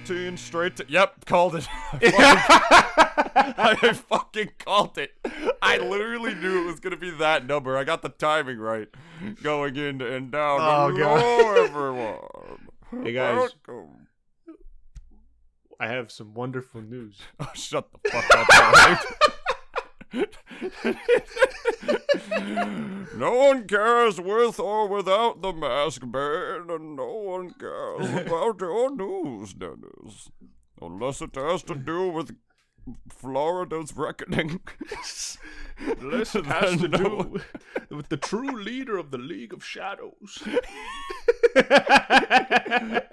14 straight to... Yep, called it. I fucking called it. I literally knew it was going to be that number. I got the timing right. Going in and down. Hello, everyone. Hey, guys. Welcome. I have some wonderful news. Oh, shut the fuck up, alright? No one cares with or without the mask ban, and no one cares about your news, Dennis. Unless it has to do with Florida's reckoning. Unless it has to do with the true leader of the League of Shadows.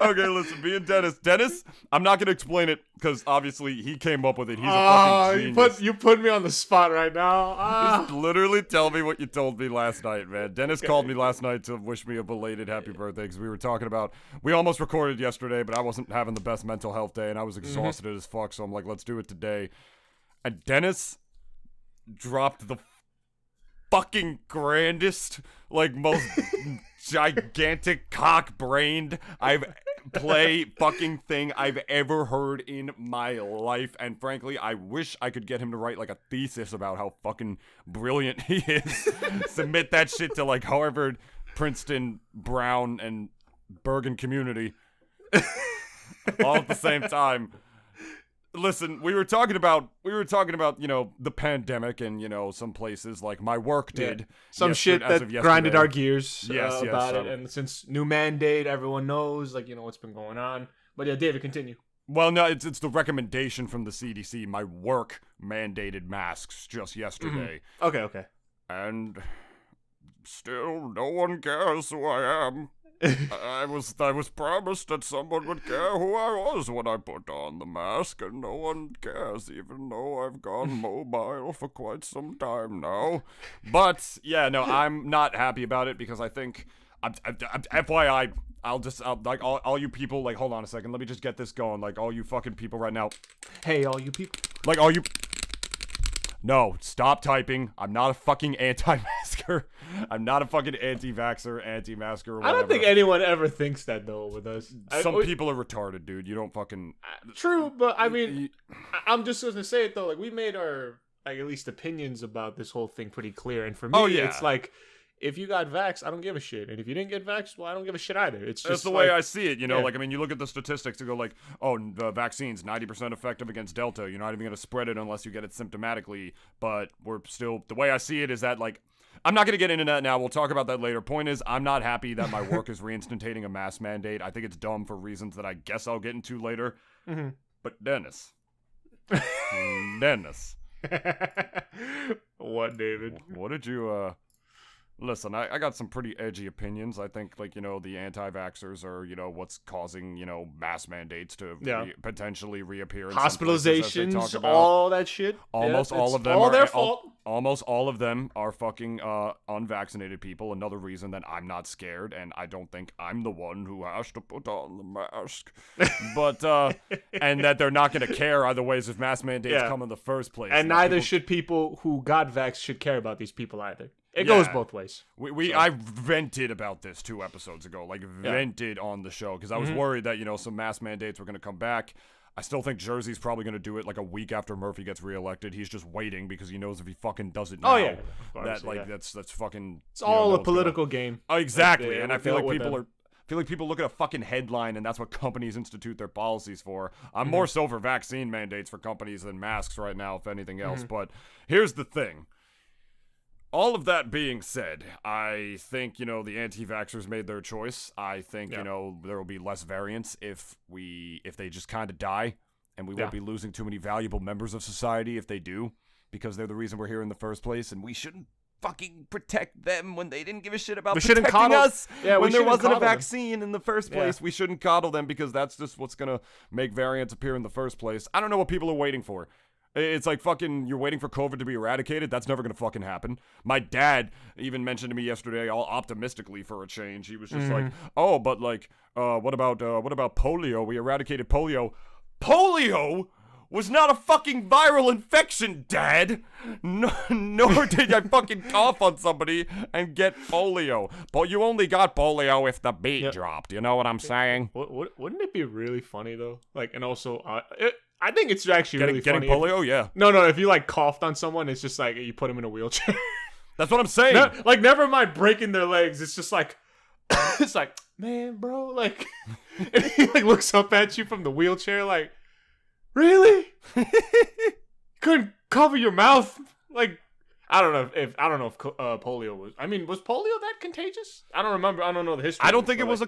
Okay, listen, me and Dennis, I'm not going to explain it, because obviously he came up with it. He's a fucking genius. You put me on the spot right now. Just literally tell me what you told me last night, man. Dennis called me last night to wish me a belated happy birthday, because we were talking about, we almost recorded yesterday, but I wasn't having the best mental health day, and I was exhausted as fuck, so I'm like, let's do it today. And Dennis dropped the fucking grandest, like, most gigantic cock-brained fucking thing I've ever heard in my life. And frankly, I wish I could get him to write like a thesis about how fucking brilliant he is. Submit that shit to like Harvard, Princeton, Brown, and Bergen community all at the same time. Listen, we were talking about, you know, the pandemic and, you know, some places like my work did. Some shit that grinded our gears about it. And since new mandate, everyone knows, like, you know, what's been going on. But yeah, David, continue. Well, no, it's the recommendation from the CDC. My work mandated masks just yesterday. Okay. And still, no one cares who I am. I was promised that someone would care who I was when I put on the mask, and no one cares, even though I've gone mobile for quite some time now. But yeah, no, I'm not happy about it because I think, FYI, I'll like all you people, like, hold on a second, let me just get this going. Like, all you fucking people right now. Hey, all you people. Like, all you. No, stop typing. I'm not a fucking anti-masker. I'm not a fucking anti-vaxxer, anti-masker, or whatever. I don't think anyone ever thinks that, though, with us. Some people are retarded, dude. You don't fucking... True, but I mean, I'm just going to say it, though. Like, we made our, like, at least opinions about this whole thing pretty clear. And for me, it's like, if you got vaxxed, I don't give a shit. And if you didn't get vaxxed, well, I don't give a shit either. It's just that's the way I see it, you know? Like, I mean, you look at the statistics to go like, oh, the vaccine's 90% effective against Delta. You're not even going to spread it unless you get it symptomatically. But we're still, the way I see it is that, like, I'm not going to get into that now. We'll talk about that later. Point is, I'm not happy that my work is reinstating a mask mandate. I think it's dumb for reasons that I guess I'll get into later. But Dennis. What, David? What did you, listen, I got some pretty edgy opinions. I think, like, you know, the anti-vaxxers are, you know, what's causing, you know, mass mandates to potentially reappear. In hospitalizations, all that shit. Almost all of them all are their fault. Almost all of them are fucking unvaccinated people. Another reason that I'm not scared, and I don't think I'm the one who has to put on the mask. But and that they're not going to care either ways if mass mandates come in the first place. And neither should people who got vaxxed should care about these people either. It goes both ways. I vented about this 2 episodes ago, like vented on the show, because I was worried that, you know, some mass mandates were going to come back. I still think Jersey's probably going to do it like a week after Murphy gets reelected. He's just waiting because he knows if he fucking does it now, that's fucking. It's all a political game. Oh, exactly, and I feel like people look at a fucking headline and that's what companies institute their policies for. I'm more so for vaccine mandates for companies than masks right now, if anything else. But here's the thing. All of that being said, I think, you know, the anti-vaxxers made their choice. I think, you know, there will be less variance if they just kind of die, and we won't be losing too many valuable members of society if they do, because they're the reason we're here in the first place, and we shouldn't fucking protect them when they didn't give a shit about protecting us when there wasn't a vaccine in the first place. We shouldn't coddle them because that's just what's going to make variants appear in the first place. I don't know what people are waiting for. It's like fucking, you're waiting for COVID to be eradicated? That's never gonna fucking happen. My dad even mentioned to me yesterday, all optimistically for a change. He was just like, oh, but like, what about polio? We eradicated polio. Polio was not a fucking viral infection, Dad. No, nor did I fucking cough on somebody and get polio. But you only got polio if the beat dropped. You know what I'm saying? Wouldn't it be really funny though? Like, and also, I think it's actually really funny. Getting polio, yeah. No, if you like coughed on someone, it's just like you put them in a wheelchair. That's what I'm saying. Like, never mind breaking their legs. It's just like, it's like, man, bro, like, and he like looks up at you from the wheelchair, like, really? Couldn't cover your mouth? Like, I don't know if polio was. I mean, was polio that contagious? I don't remember. I don't know the history. I don't think it was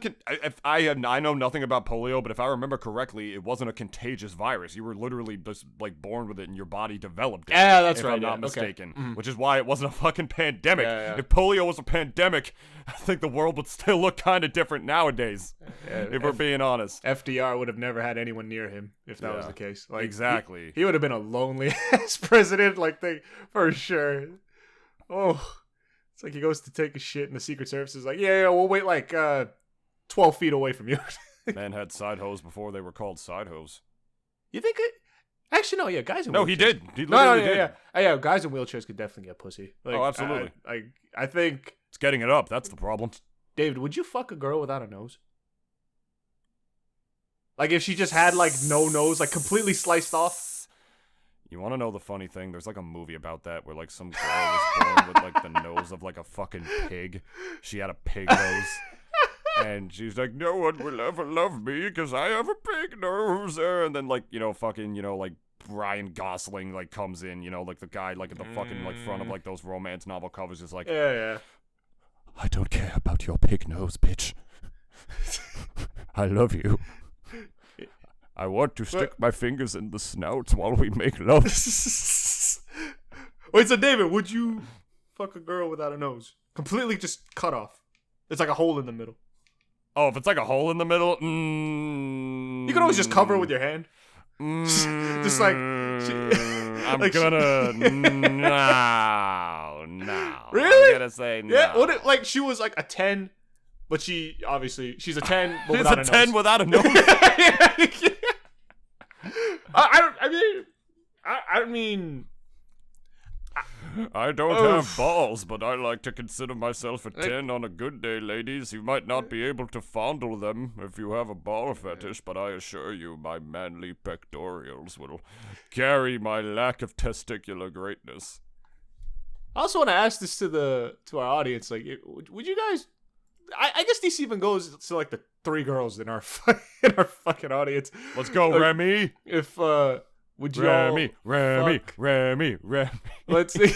I know nothing about polio, but if I remember correctly, it wasn't a contagious virus. You were literally just like born with it, and your body developed it. Yeah, that's right. If I'm not mistaken, which is why it wasn't a fucking pandemic. Yeah. If polio was a pandemic, I think the world would still look kind of different nowadays. If we're being honest, FDR would have never had anyone near him if that was the case. Like, exactly, he would have been a lonely ass president, like for sure. Oh, it's like he goes to take a shit, and the Secret Service is like, yeah, we'll wait like 12 feet away from you. Man had side hoes before they were called side hoes. You think it? Actually, no. Yeah, guys in wheelchairs. No, he did. He no, did. Yeah. Yeah, guys in wheelchairs could definitely get pussy. Like, oh, absolutely. I think it's getting it up. That's the problem. David, would you fuck a girl without a nose? Like, if she just had like no nose, like completely sliced off. You want to know the funny thing? There's like a movie about that where like some girl was born with like the nose of like a fucking pig. She had a pig nose. And she's like, no one will ever love me because I have a pig nose. And then like, fucking, like Ryan Gosling like comes in, like the guy like at the fucking like front of like those romance novel covers is like, yeah. I don't care about your pig nose, bitch. I love you. I want to stick my fingers in the snouts while we make love. Wait, so David, would you fuck a girl without a nose? Completely just cut off. It's like a hole in the middle. Oh, if it's like a hole in the middle? You can always just cover it with your hand. Just like... I'm like gonna... No. Really? I'm gonna say no. Yeah, what if, like, she was like a 10... But she's a 10, but without a nose. She's a 10 without a nose. I don't have balls, but I like to consider myself a 10 on a good day, ladies. You might not be able to fondle them if you have a ball fetish, but I assure you my manly pectorials will carry my lack of testicular greatness. I also want to ask this to our audience. Like, would you guys... I guess this even goes to like the 3 girls in our fucking audience. Let's go, like, Remy. If would y'all Remy. Let's see,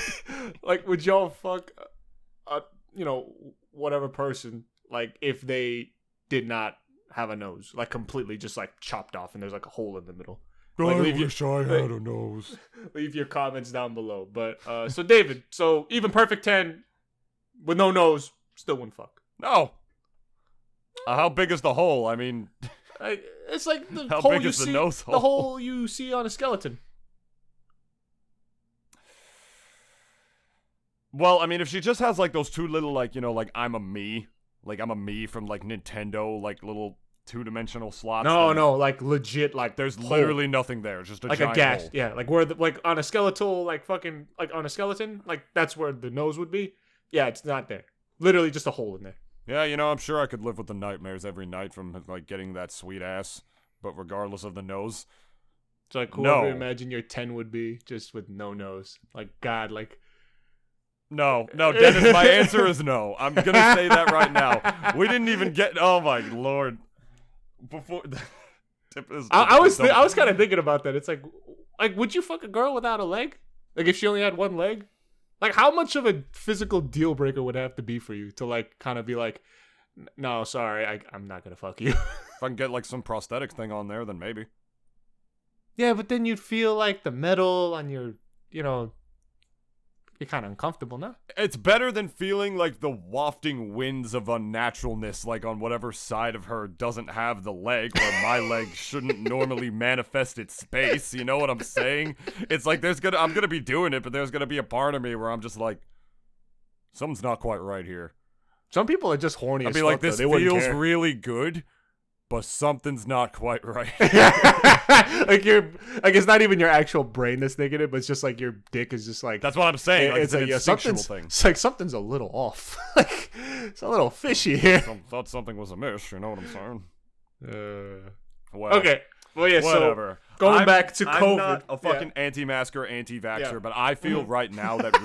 like, would y'all fuck whatever person, like, if they did not have a nose, like completely just like chopped off and there's like a hole in the middle? Like, I wish I had a nose. Leave your comments down below. But so David, so even perfect 10 with no nose, still wouldn't fuck. No. How big is the hole? I mean, it's like the how hole big you is the see, nose hole? the hole you see on a skeleton. Well, I mean, if she just has like those 2 little like like I'm a me from like Nintendo, like little 2-dimensional slots. No, like legit, like there's literally nothing there, just a like giant a gash. hole. Yeah, like where like on a skeletal, like fucking like on a skeleton, like that's where the nose would be. Yeah, it's not there. Literally just a hole in there. Yeah, I'm sure I could live with the nightmares every night from, like, getting that sweet ass, but regardless of the nose. It's like, whoever imagine your 10 would be, just with no nose. Like, God, like... No, Dennis, my answer is no. I'm gonna say that right now. We didn't even get... Oh, my Lord. Before... I was kind of thinking about that. It's like, would you fuck a girl without a leg? Like, if she only had one leg? Like, how much of a physical deal breaker would it have to be for you to, like, kind of be like, no, sorry, I'm not going to fuck you? If I can get, like, some prosthetic thing on there, then maybe. Yeah, but then you'd feel, like, the metal on your, you're kind of uncomfortable, no? It's better than feeling like the wafting winds of unnaturalness, like on whatever side of her doesn't have the leg, where my leg shouldn't normally manifest its space. You know what I'm saying? It's like I'm gonna be doing it, but there's gonna be a part of me where I'm just like, something's not quite right here. Some people are just horny. I'd be like, this feels really good, but something's not quite right. Like it's not even your actual brain that's thinking it, but it's just like your dick is just like. That's what I'm saying. Like, it's an instinctual thing. It's like something's a little off. Like it's a little fishy here. Thought something was amiss. You know what I'm saying? Well, okay. Well, yeah. Whatever. So going back to COVID, I'm not a fucking anti-masker, anti-vaxxer, but I feel right now that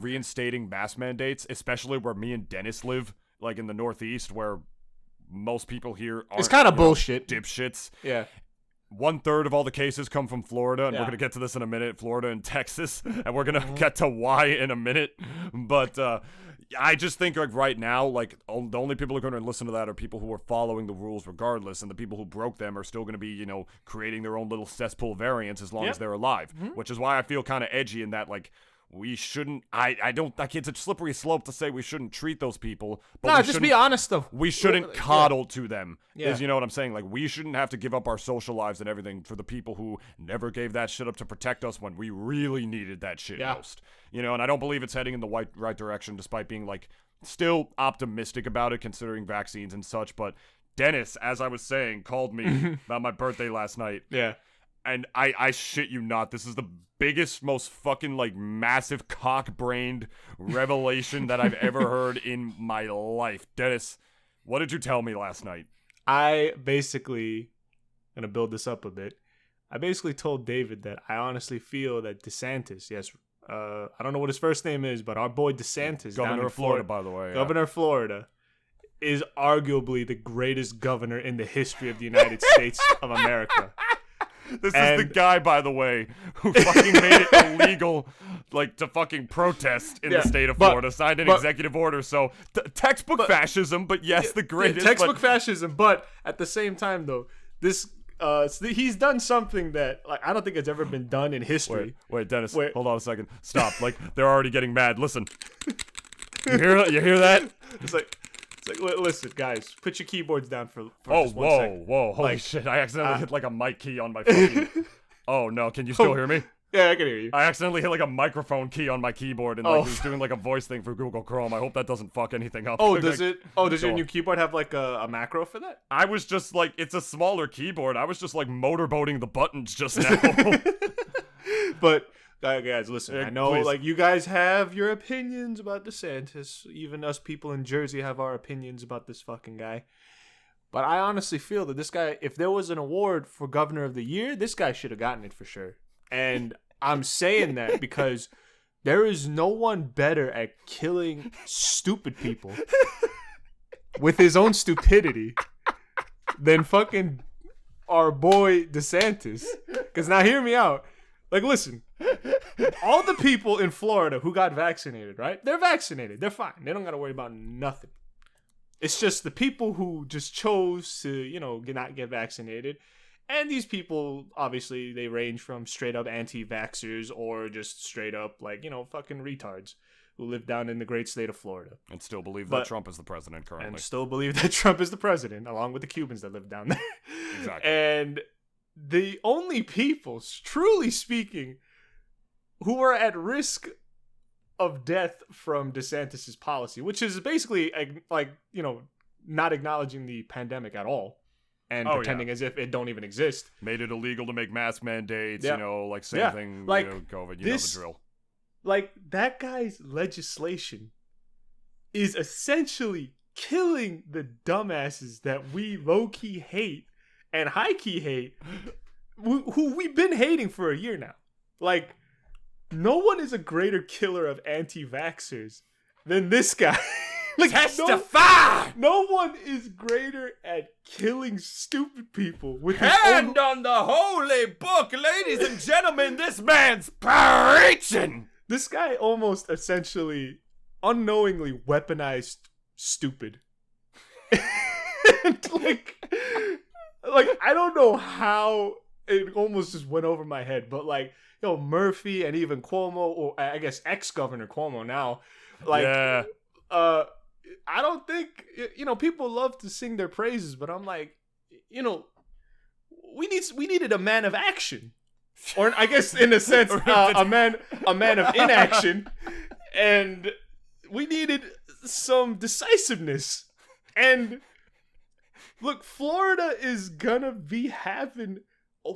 reinstating mask mandates, especially where me and Dennis live, like in the Northeast, where most people here are, it's kind of bullshit, dipshits. Yeah. 1/3 of all the cases come from Florida, and we're gonna get to this in a minute. Florida and Texas, and we're gonna get to why in a minute. But I just think like right now, like the only people who are gonna listen to that are people who are following the rules regardless, and the people who broke them are still gonna be, creating their own little cesspool variants as long as they're alive. Which is why I feel kind of edgy in that, like, we shouldn't. I don't. Like, it's a slippery slope to say we shouldn't treat those people. But just be honest though. We shouldn't coddle to them. Is, you know what I'm saying? Like, we shouldn't have to give up our social lives and everything for the people who never gave that shit up to protect us when we really needed that shit most. And I don't believe it's heading in the right direction, despite being like still optimistic about it, considering vaccines and such. But Dennis, as I was saying, called me about my birthday last night. Yeah. And I shit you not, this is the biggest, most fucking, like, massive cock-brained revelation that I've ever heard in my life. Dennis, what did you tell me last night? I basically, I'm going to build this up a bit. I basically told David that I honestly feel that DeSantis, I don't know what his first name is, but our boy DeSantis, Governor of Florida, by the way. Governor of Florida, is arguably the greatest governor in the history of the United States of America. This is the guy, by the way, who fucking made it illegal, like, to fucking protest in the state of Florida, signed an executive order. So, textbook fascism, but yes, the greatest. Textbook fascism, but at the same time, though, this he's done something that, like, I don't think it's ever been done in history. Wait, Dennis, hold on a second. Stop. Like, they're already getting mad. Listen. You hear that? It's like, listen, guys, put your keyboards down for just 1 second. Whoa, holy shit. I accidentally hit like a mic key on my fucking... Oh, no, can you still hear me? Yeah, I can hear you. I accidentally hit like a microphone key on my keyboard and like it was doing like a voice thing for Google Chrome. I hope that doesn't fuck anything up. Does it? Does your new keyboard have like a macro for that? I was just like, it's a smaller keyboard. I was just like motorboating the buttons just now. But... guys, listen, I know, like, you guys have your opinions about DeSantis. Even us people in Jersey have our opinions about this fucking guy. But I honestly feel that this guy, if there was an award for Governor of the Year, this guy should have gotten it for sure. And I'm saying that because there is no one better at killing stupid people with his own stupidity than fucking our boy DeSantis. Because now hear me out. Like, listen, all the people in Florida who got vaccinated, right? They're vaccinated. They're fine. They don't got to worry about nothing. It's just the people who just chose to, not get vaccinated. And these people, obviously, they range from straight up anti-vaxxers or just straight up, like, fucking retards who live down in the great state of Florida. And still believe that Trump is the president currently. And still believe that Trump is the president, along with the Cubans that live down there. Exactly. And the only people, truly speaking, who are at risk of death from DeSantis' policy, which is basically like, not acknowledging the pandemic at all and pretending as if it don't even exist. Made it illegal to make mask mandates, like same thing, like, COVID, know the drill. Like, that guy's legislation is essentially killing the dumbasses that we low-key hate and high-key hate, who we've been hating for a year now. Like, no one is a greater killer of anti-vaxxers than this guy. Like, testify! No one is greater at killing stupid people with hand on the holy book, ladies and gentlemen. This man's preaching. This guy almost essentially unknowingly weaponized stupid. And like I don't know how it almost just went over my head, but like, Murphy and even Cuomo, or I guess ex-Governor Cuomo now, like, I don't think, people love to sing their praises, but I'm like, we needed a man of action, or I guess in a sense, a man of inaction, and we needed some decisiveness, and Look, Florida is gonna be having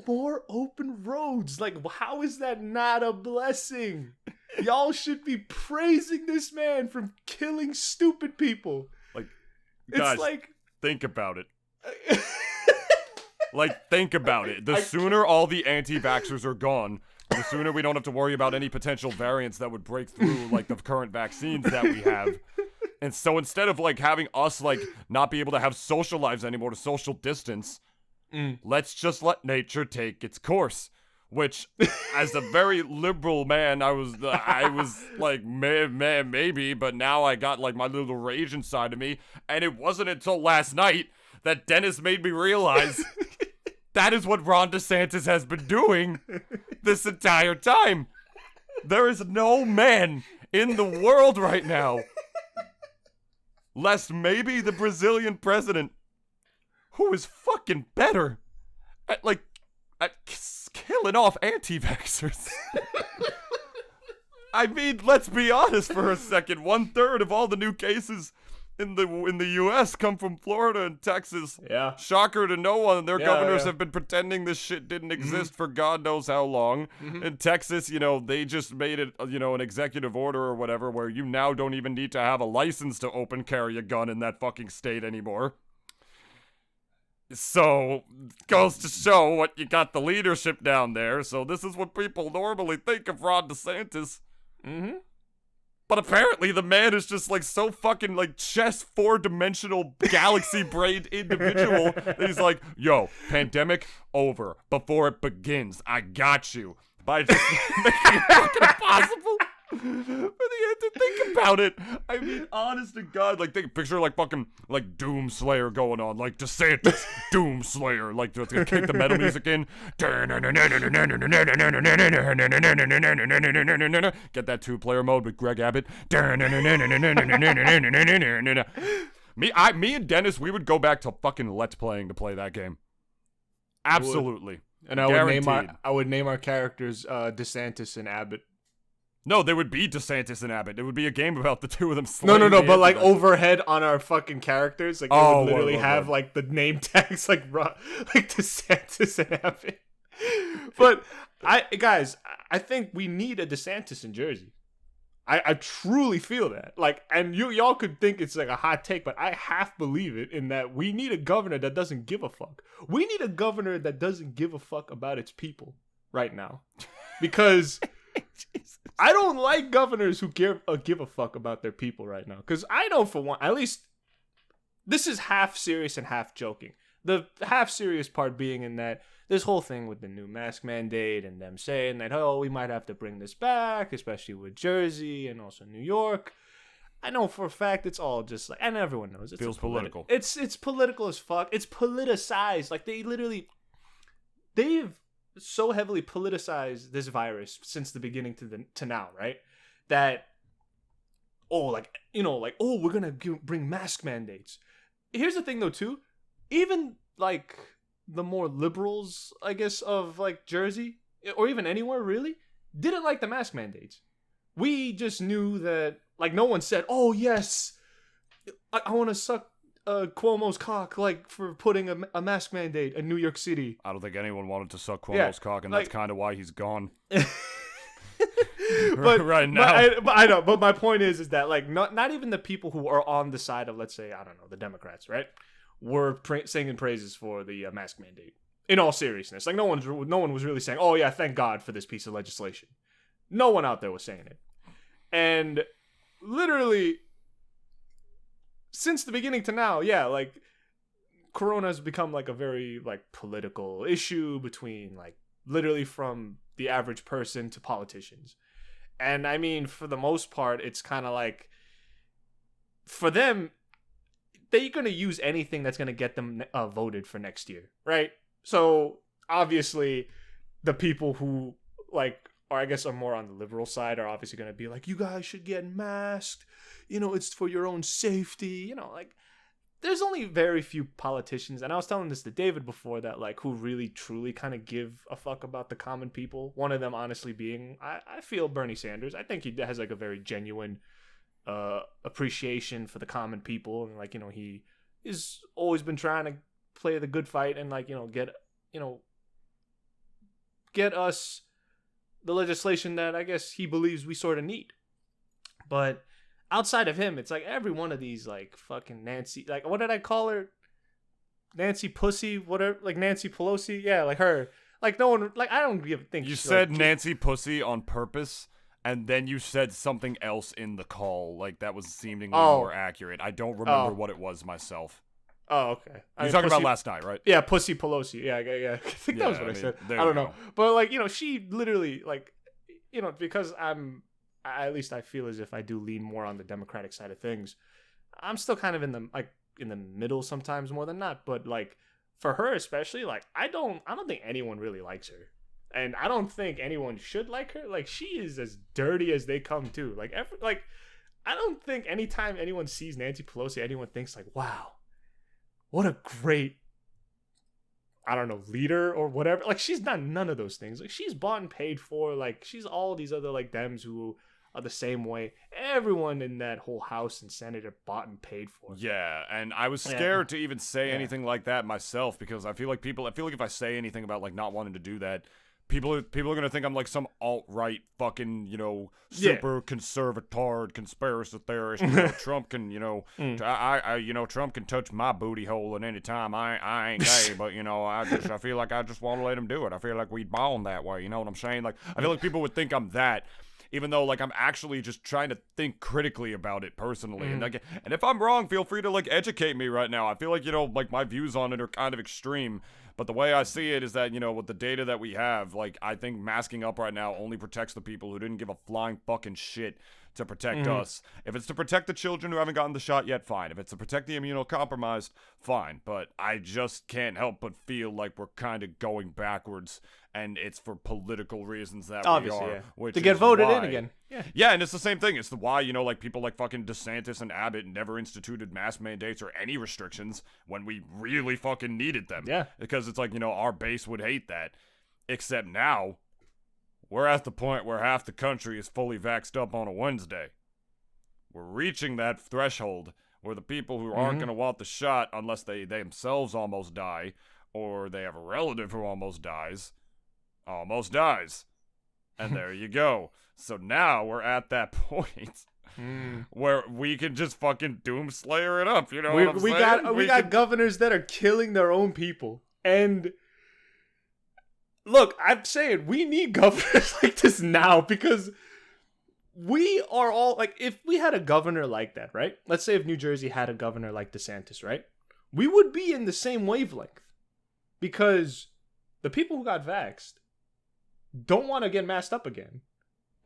more open roads. Like, how is that not a blessing? Y'all should be praising this man from killing stupid people. Like, guys, it's like, think about it. Like, think about it. The sooner all the anti-vaxxers are gone, the sooner we don't have to worry about any potential variants that would break through, like, the current vaccines that we have. And so instead of, like, having us, like, not be able to have social lives anymore to social distance, let's just let nature take its course. Which, as a very liberal man, I was like, maybe, but now I got, like, my little rage inside of me. And it wasn't until last night that Dennis made me realize that is what Ron DeSantis has been doing this entire time. There is no man in the world right now, less maybe the Brazilian president, who is fucking better at killing off anti-vaxxers. I mean, let's be honest for a second. 1/3 of all the new cases in the U.S. come from Florida and Texas. Yeah. Shocker to no one. Their governors have been pretending this shit didn't exist for God knows how long. In Texas, they just made it, an executive order or whatever where you now don't even need to have a license to open carry a gun in that fucking state anymore. So, goes to show what you got the leadership down there. So this is what people normally think of Ron DeSantis. But apparently the man is just, like, so fucking, like, chess 4-dimensional galaxy-brained individual that he's like, yo, pandemic over before it begins. I got you. By just making it fucking impossible for the end to think about it. I mean, honest to God, like, picture, like, fucking, like, Doomslayer going on. Like, DeSantis, Doomslayer. Like, just gonna kick the metal music in. Get that 2-player mode with Greg Abbott. Me and Dennis, we would go back to fucking Let's Playing to play that game. Absolutely. And I would name our characters DeSantis and Abbott. No, they would be DeSantis and Abbott. It would be a game about the two of them slaying No, but like overhead on our fucking characters, like they would literally have like the name tags like DeSantis and Abbott. But I think we need a DeSantis in Jersey. I truly feel that. Like, and y'all could think it's like a hot take, but I half believe it in that we need a governor that doesn't give a fuck. We need a governor that doesn't give a fuck about its people right now, because. I don't like governors who give a fuck about their people right now. Because I know for one, at least, this is half serious and half joking. The half serious part being in that this whole thing with the new mask mandate and them saying that, we might have to bring this back, especially with Jersey and also New York. I know for a fact it's all just like, and everyone knows it's feels political. It's political as fuck. It's politicized. Like they've so heavily politicized this virus since the beginning to now, right? That we're gonna bring mask mandates. Here's the thing though too, even like the more liberals, I guess, of like Jersey or even anywhere really, didn't like the mask mandates. We just knew that, like, no one said, oh yes, I want to suck Cuomo's cock, like, for putting a mask mandate in New York City. I don't think anyone wanted to suck Cuomo's cock, and that's kind of why he's gone. But right now, I know. But my point is that, like, not even the people who are on the side of, let's say, I don't know, the Democrats, right, were singing praises for the mask mandate. In all seriousness, like, no one was really saying, oh yeah, thank God for this piece of legislation. No one out there was saying it, and literally. Since the beginning to now, like, Corona has become, like, a very, like, political issue between, like, literally from the average person to politicians. And, I mean, for the most part, it's kind of like, for them, they're going to use anything that's going to get them voted for next year, right? So, obviously, the people who, like, or I guess are more on the liberal side are obviously going to be like, you guys should get masked. It's for your own safety. Like, there's only very few politicians, and I was telling this to David before, that, like, who really truly kind of give a fuck about the common people. One of them, honestly, being, I feel Bernie Sanders. I think he has, like, a very genuine appreciation for the common people, and, like, he is always been trying to play the good fight and like, get us the legislation that I guess he believes we sort of need. But outside of him, it's like every one of these like fucking Nancy, like what did I call her? Nancy Pussy, whatever, like Nancy Pelosi. Yeah, like her. Like no one, like I don't think you said like, Nancy Pussy on purpose, and then you said something else in the call, like that was seemingly more accurate. I don't remember what it was myself. Oh, okay. You're talking about last night, right? Yeah, Pussy Pelosi. Yeah. I think that was what I said. I don't know, but like she literally like, because at least I feel as if I do lean more on the Democratic side of things. I'm still kind of in the middle sometimes more than not, but like. For her especially, like I don't think anyone really likes her, and I don't think anyone should like her. Like she is as dirty as they come too. Like I don't think anytime anyone sees Nancy Pelosi, anyone thinks like, wow, what a great, I don't know, leader or whatever. Like she's not none of those things. Like she's bought and paid for. Like she's all these other like Dems who are the same way. Everyone in that whole House and Senate are bought and paid for. Yeah, and I was scared to even say anything like that myself because I feel like if I say anything about like not wanting to do that, people are gonna think I'm like some alt-right fucking super conservatard conspiracy theorist. Trump can Trump can touch my booty hole at any time. I ain't gay, but I feel like I just want to let him do it. I feel like we bond that way. You know what I'm saying? Like I feel like people would think I'm that. Even though, like, I'm actually just trying to think critically about it personally. And if I'm wrong, feel free to, like, educate me right now. I feel like, like, my views on it are kind of extreme. But the way I see it is that, with the data that we have, like, I think masking up right now only protects the people who didn't give a flying fucking shit to protect us. If it's to protect the children who haven't gotten the shot yet, fine. If it's to protect the immunocompromised, fine. But I just can't help but feel like we're kind of going backwards, and it's for political reasons that obviously, we are. Which to get voted in again. Yeah, and it's the same thing. It's why, like people like fucking DeSantis and Abbott never instituted mask mandates or any restrictions when we really fucking needed them. Yeah. Because it's like, our base would hate that. Except now, we're at the point where half the country is fully vaxxed up on a Wednesday. We're reaching that threshold where the people who aren't going to want the shot unless they themselves almost die or they have a relative who almost dies. And there you go. So now we're at that point where we can just fucking Doomslayer it up. You know what I'm saying? We got governors that are killing their own people. And look, I'm saying we need governors like this now because we are all like, if we had a governor like that, right? Let's say if New Jersey had a governor like DeSantis, right? We would be in the same wavelength because the people who got vaxxed don't want to get masked up again.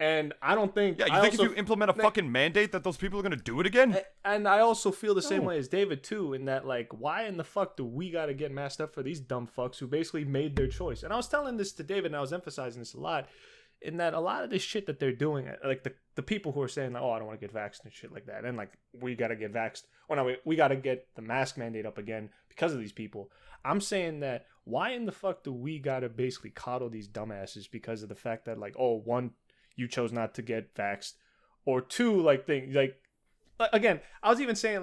And I don't think... Yeah, you think if you implement a fucking mandate that those people are going to do it again? And I also feel the same way as David, too, in that, like, why in the fuck do we got to get masked up for these dumb fucks who basically made their choice? And I was telling this to David, and I was emphasizing this a lot, in that a lot of this shit that they're doing, like, the people who are saying, like, oh, I don't want to get vaxxed and shit like that, and, like, we got to get vaxxed. Oh, no, we got to get the mask mandate up again because of these people. I'm saying that, why in the fuck do we got to basically coddle these dumbasses because of the fact that, like, oh, one... you chose not to get vaxxed, or two, like again, I was even saying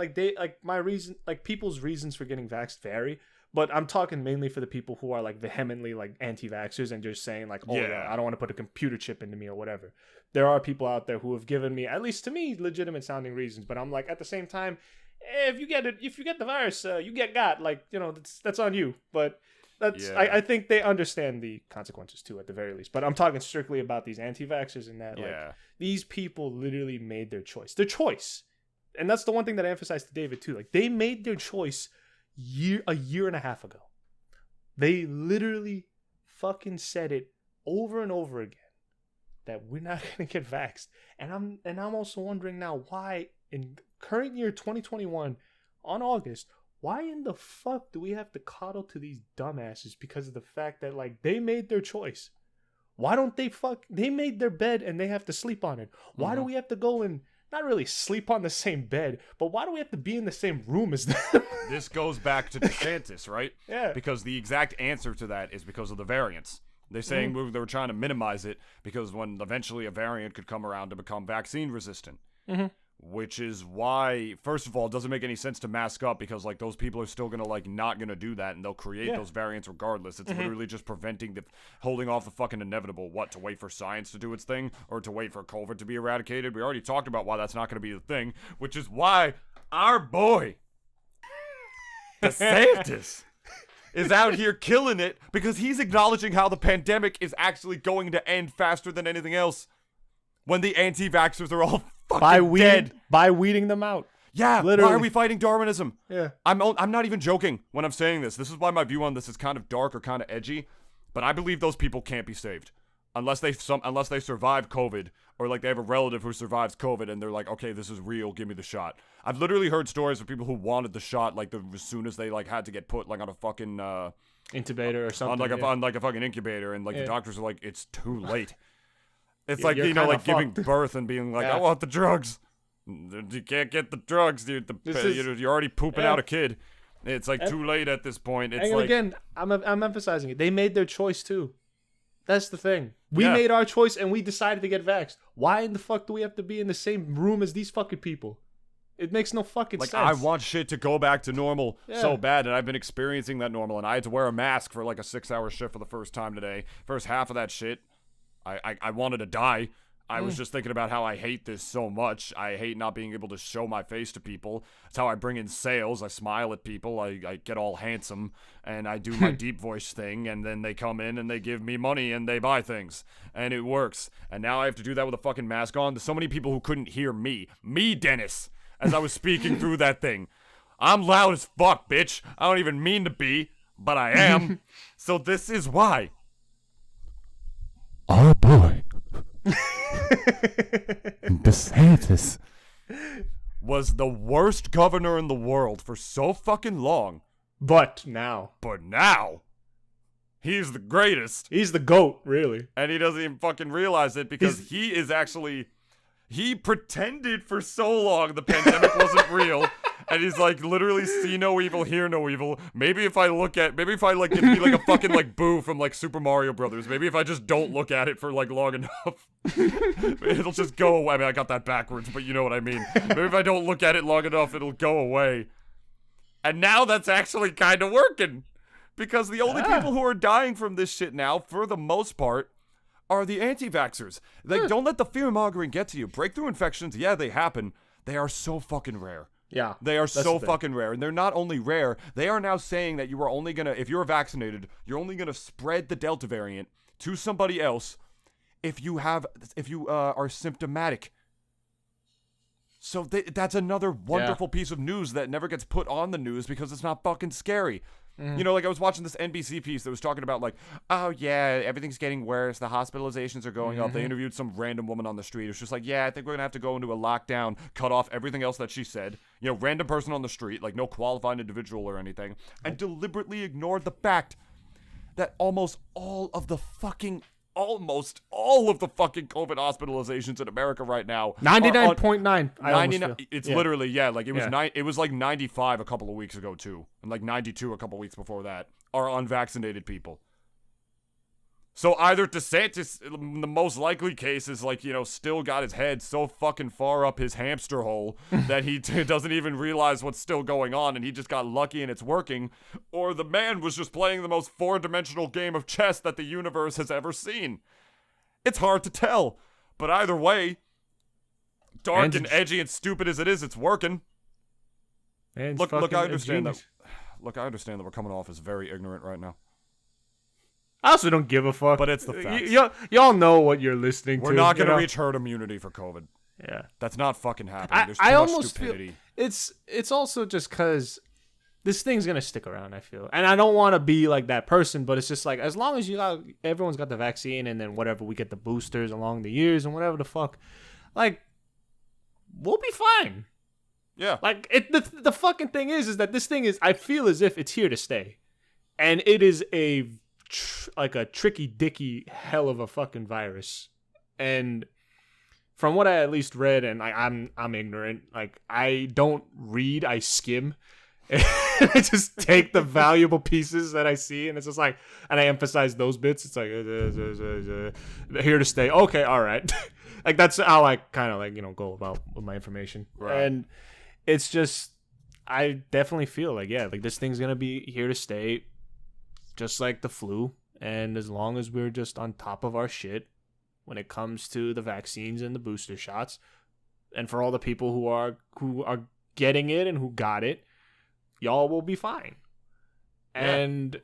people's reasons for getting vaxxed vary, but I'm talking mainly for the people who are like vehemently like anti-vaxxers and just saying like, oh yeah, I don't want to put a computer chip into me or whatever. There are people out there who have given me, at least to me, legitimate sounding reasons, but I'm like, at the same time, if you get the virus, you get got, like, that's on you, but. I think they understand the consequences too, at the very least. But I'm talking strictly about these anti-vaxxers and that. Like, these people literally made their choice. Their choice. And that's the one thing that I emphasized to David too. Like, they made their choice a year and a half ago. They literally fucking said it over and over again that we're not gonna get vaxxed. And I'm also wondering now why in current year 2021 on August. Why in the fuck do we have to coddle to these dumbasses because of the fact that, like, they made their choice? Why don't they made their bed and they have to sleep on it? Why do we have to go and not really sleep on the same bed, but why do we have to be in the same room as them? This goes back to DeSantis, right? Yeah. Because the exact answer to that is because of the variants. They're saying they were trying to minimize it because when eventually a variant could come around to become vaccine resistant. Which is why, first of all, it doesn't make any sense to mask up because, like, those people are still gonna, like, not gonna do that, and they'll create those variants regardless. It's literally just preventing holding off the fucking inevitable. What, to wait for science to do its thing? Or to wait for COVID to be eradicated? We already talked about why that's not gonna be the thing, which is why our boy, DeSantis, is out here killing it because he's acknowledging how the pandemic is actually going to end faster than anything else when the anti-vaxxers are all dead. By weeding them out. Yeah, literally. Why are we fighting Darwinism? Yeah. I'm not even joking when I'm saying this. This is why my view on this is kind of dark or kind of edgy, but I believe those people can't be saved unless they survive COVID, or like they have a relative who survives COVID and they're like, okay, this is real, give me the shot. I've literally heard stories of people who wanted the shot like as soon as they like had to get put like on a fucking intubator or something, on like a fucking incubator, and like the doctors are like, it's too late. It's like, you're like giving fucked. birth and being like, I want the drugs. You can't get the drugs, dude. You're already pooping out a kid. It's like too late at this point. It's like, again, I'm emphasizing it. They made their choice too. That's the thing. We made our choice and we decided to get vaxxed. Why in the fuck do we have to be in the same room as these fucking people? It makes no fucking sense. I want shit to go back to normal so bad, and I've been experiencing that normal, and I had to wear a mask for like a 6-hour shift for the first time today. First half of that shit, I wanted to die. I was just thinking about how I hate this so much. I hate not being able to show my face to people. That's how I bring in sales. I smile at people. I get all handsome, and I do my deep voice thing, and then they come in and they give me money and they buy things, and it works. And now I have to do that with a fucking mask on. There's so many people who couldn't hear me, Dennis, as I was speaking through that thing. I'm loud as fuck, bitch. I don't even mean to be, but I am. So this is why. Our boy DeSantis was the worst governor in the world for so fucking long. But now he's the greatest. He's the GOAT, really. And he doesn't even fucking realize it because he pretended for so long the pandemic wasn't real. And he's like, literally, see no evil, hear no evil. Maybe if I like, it'd be like a fucking like Boo from like Super Mario Brothers. Maybe if I just don't look at it for like long enough, it'll just go away. I mean, I got that backwards, but you know what I mean. Maybe if I don't look at it long enough, it'll go away. And now that's actually kind of working. Because the only people who are dying from this shit now, for the most part, are the anti-vaxxers. Like, don't let the fear-mongering get to you. Breakthrough infections, yeah, they happen. They are so fucking rare. Yeah. They are so fucking rare. And they're not only rare, they are now saying that you are only going to, if you're vaccinated, you're only going to spread the Delta variant to somebody else if you are symptomatic. So that's another wonderful piece of news that never gets put on the news because it's not fucking scary. You know, like I was watching this NBC piece that was talking about like, oh yeah, everything's getting worse. The hospitalizations are going up. They interviewed some random woman on the street. It was just like, yeah, I think we're going to have to go into a lockdown, cut off everything else that she said. You know, random person on the street, like no qualified individual or anything, and deliberately ignored the fact that almost all of the fucking COVID hospitalizations in America right now. 99.9. It's literally, like it was it was like 95 a couple of weeks ago too. And like 92 a couple of weeks before that are unvaccinated people. So either DeSantis, in the most likely case, is like, you know, still got his head so fucking far up his hamster hole that he doesn't even realize what's still going on and he just got lucky and it's working. Or the man was just playing the most four-dimensional game of chess that the universe has ever seen. It's hard to tell. But either way, dark and edgy and stupid as it is, it's working. Look, I understand that. Look, I understand that we're coming off as very ignorant right now. I also don't give a fuck. But it's the facts. Y'all know what you're listening to. We're not going to reach herd immunity for COVID. Yeah. That's not fucking happening. There's too much stupidity. It's also just because this thing's going to stick around, I feel. And I don't want to be like that person, but it's just like, as long as everyone's got the vaccine and then whatever, we get the boosters along the years and whatever the fuck, like, we'll be fine. Yeah. Like, the fucking thing is that this thing is, I feel as if it's here to stay. And it is a tricky dicky hell of a fucking virus. And from what I at least read, and I'm ignorant, like I don't read, I skim, I just take the valuable pieces that I see, and it's just like, and I emphasize those bits. It's like here to stay. Okay, all right. Like that's how I kind of like go about with my information. Right. And it's just, I definitely feel like like this thing's gonna be here to stay, just like the flu. And as long as we're just on top of our shit when it comes to the vaccines and the booster shots, and for all the people who are getting it and who got it, y'all will be fine. Yeah. And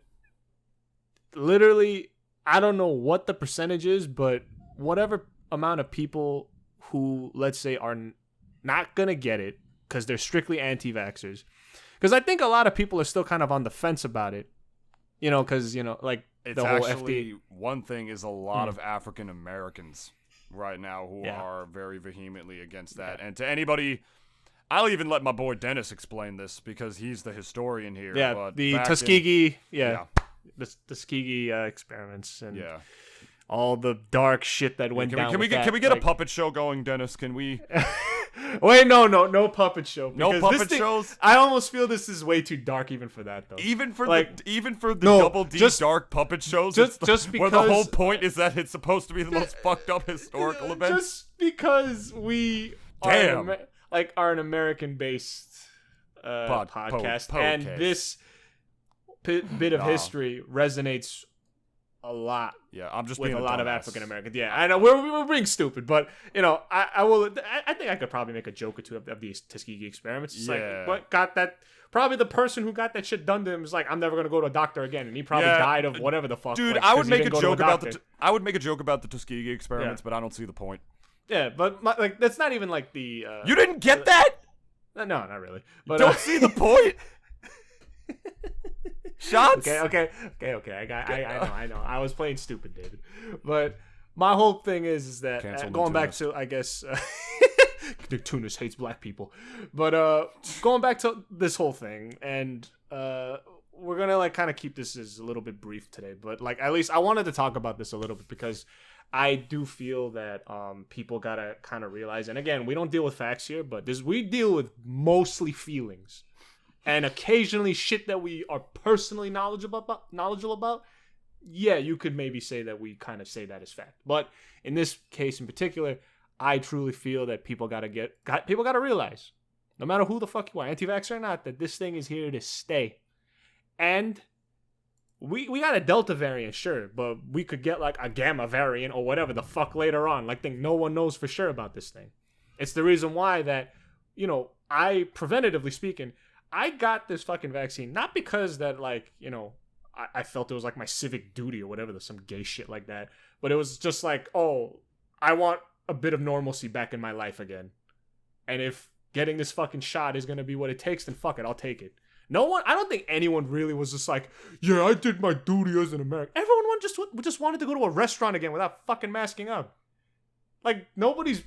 literally, I don't know what the percentage is, but whatever amount of people who, let's say, are not going to get it because they're strictly anti-vaxxers. Because I think a lot of people are still kind of on the fence about it. Because, like it's the whole actually, one thing is a lot of African Americans right now who are very vehemently against that. And to anybody, I'll even let my boy Dennis explain this because he's the historian here. Yeah, but the Tuskegee, the Tuskegee experiments and all the dark shit that went down. Can we get a puppet show going, Dennis? Can we? Wait, no puppet show. No puppet shows. I almost feel this is way too dark even for that, though. Even for the Double D dark puppet shows. Just because where the whole point is that it's supposed to be the most fucked up historical event. Just because we are an American-based podcast, and this bit of history resonates a lot. Yeah, I'm just with being a lot of African Americans. Yeah, I know we're being stupid, but I think I could probably make a joke or two of these Tuskegee experiments. It's like, what got that? Probably the person who got that shit done to him is like, I'm never gonna go to a doctor again, and he probably died of whatever the fuck. Dude, I would make a joke about the Tuskegee experiments, but I don't see the point. Yeah, but that's not even like the. You didn't get that? No, not really. But don't see the point. Shots? Okay. I know. I was playing stupid, David. But my whole thing is that going back to, I guess, Nintoonist hates black people. But going back to this whole thing, and we're gonna kind of keep this as a little bit brief today. But at least I wanted to talk about this a little bit because I do feel that people gotta kind of realize. And again, we don't deal with facts here, but we deal with mostly feelings. And occasionally shit that we are personally knowledgeable about, you could maybe say that we kind of say that as fact. But in this case in particular, I truly feel that people gotta realize, no matter who the fuck you are, anti-vaxxer or not, that this thing is here to stay. And we got a Delta variant, sure, but we could get a Gamma variant or whatever the fuck later on. No one knows for sure about this thing. It's the reason why that, I, preventatively speaking, I got this fucking vaccine, not because that, I felt it was my civic duty or whatever, some gay shit like that. But it was just I want a bit of normalcy back in my life again. And if getting this fucking shot is going to be what it takes, then fuck it, I'll take it. I don't think anyone really was just I did my duty as an American. Everyone just wanted to go to a restaurant again without fucking masking up. Nobody's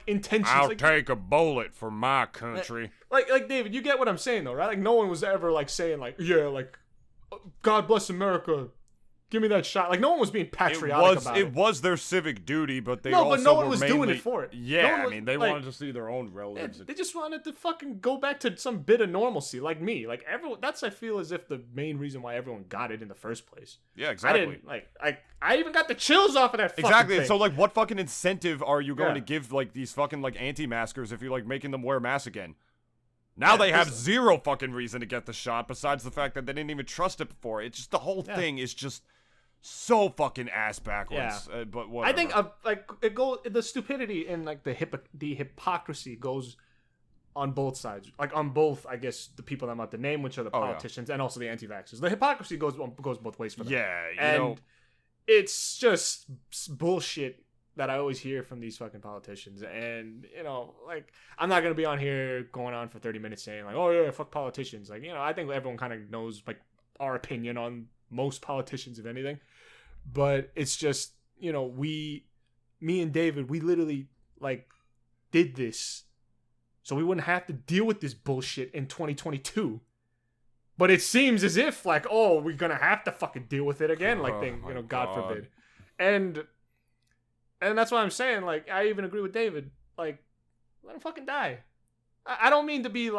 intentions. I'll take a bullet for my country. David, you get what I'm saying though, right? No one was ever saying God bless America, give me that shot. No one was being patriotic about it. It was their civic duty, but but no one was doing it for it. Yeah, they wanted to see their own relatives. They just wanted to fucking go back to some bit of normalcy, like me. Everyone. That's I feel as if the main reason why everyone got it in the first place. Yeah, exactly. I even got the chills off of that. Exactly. Thing. So what fucking incentive are you going to give these fucking anti-maskers if you're making them wear masks again? Now they have zero fucking reason to get the shot besides the fact that they didn't even trust it before. It's just the whole thing is just so fucking ass backwards. Yeah. But whatever. I think it goes, the stupidity and the hypocrisy goes on both sides. On both, I guess, the people I'm about to name, which are the politicians and also the anti-vaxxers. The hypocrisy goes both ways for them. Yeah, it's just bullshit that I always hear from these fucking politicians. And, I'm not going to be on here going on for 30 minutes saying, oh, yeah, fuck politicians. I think everyone kind of knows, our opinion on most politicians, if anything. But it's just, me and David, we literally, did this so we wouldn't have to deal with this bullshit in 2022. But it seems as if, we're going to have to fucking deal with it again, God forbid. And that's why I'm saying, I even agree with David. Let him fucking die. I don't mean to be,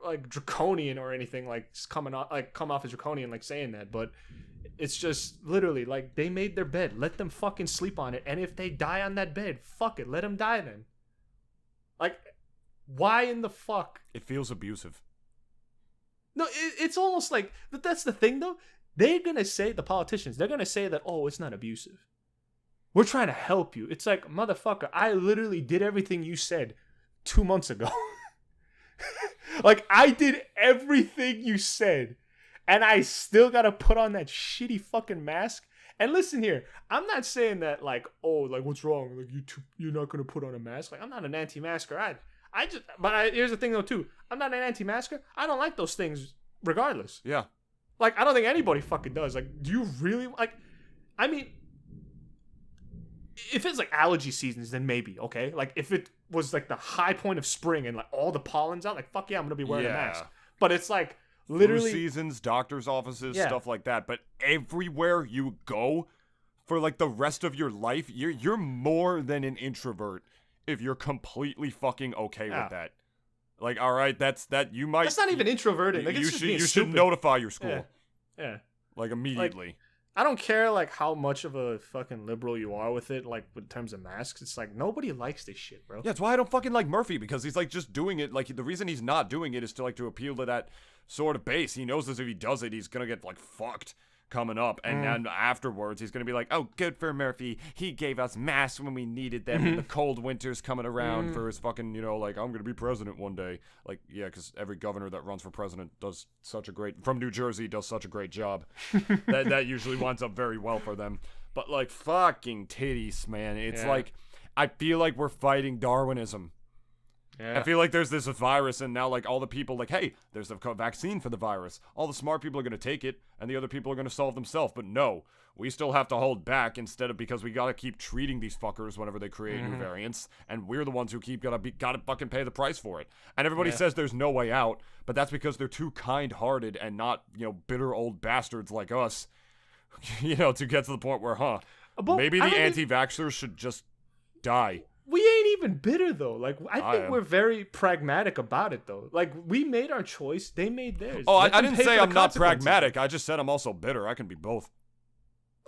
like draconian or anything, like come off as draconian, like saying that, but it's just literally like they made their bed. Let them fucking sleep on it, and if they die on that bed, fuck it, let them die then. Like, why in the fuck? It feels abusive. No, it's almost like that's the thing though. They're gonna say, the politicians, they're gonna say that, oh, it's not abusive. We're trying to help you. It's like, motherfucker, I literally did everything you said 2 months ago. Like, I did everything you said, and I still gotta put on that shitty fucking mask. And listen here, I'm not saying that like, oh, like what's wrong? Like you're not gonna put on a mask. Like, I'm not an anti-masker. Here's the thing though too. I'm not an anti-masker. I don't like those things regardless. Yeah. Like, I don't think anybody fucking does. Like, do you really like? I mean, if it's like allergy seasons, then maybe, okay? Like, if it was like the high point of spring and like all the pollen's out, like, fuck yeah, I'm gonna be wearing a mask. But it's like literally flu seasons, doctors' offices, stuff like that. But everywhere you go for like the rest of your life, you're more than an introvert if you're completely fucking okay with that. Like, all right, that's not even introverted. Like, you should notify your school. Yeah. Like, immediately. Like, I don't care like how much of a fucking liberal you are with it, like in terms of masks. It's like nobody likes this shit, bro. Yeah, that's why I don't fucking like Murphy, because he's like just doing it. Like, the reason he's not doing it is to appeal to that sort of base. He knows that if he does it, he's gonna get like fucked coming up, and then afterwards he's gonna be like, oh, good for Murphy, he gave us masks when we needed them in the cold winters coming around for his fucking, like, I'm gonna be president one day. Like, yeah, because every governor that runs for president does such a great, from New Jersey, does such a great job. that usually winds up very well for them. But like, fucking titties, man, it's like, I feel like we're fighting Darwinism. I feel like there's this virus, and now, like, all the people, like, hey, there's a vaccine for the virus. All the smart people are going to take it, and the other people are going to solve themselves. But no, we still have to hold back because we got to keep treating these fuckers whenever they create new variants, and we're the ones who gotta fucking pay the price for it. And everybody says there's no way out, but that's because they're too kind-hearted and not, bitter old bastards like us, to get to the point where, maybe the anti-vaxxers should just die. We ain't even bitter, though. Like, I think we're very pragmatic about it, though. Like, we made our choice. They made theirs. Oh, I didn't say I'm not pragmatic. I just said I'm also bitter. I can be both.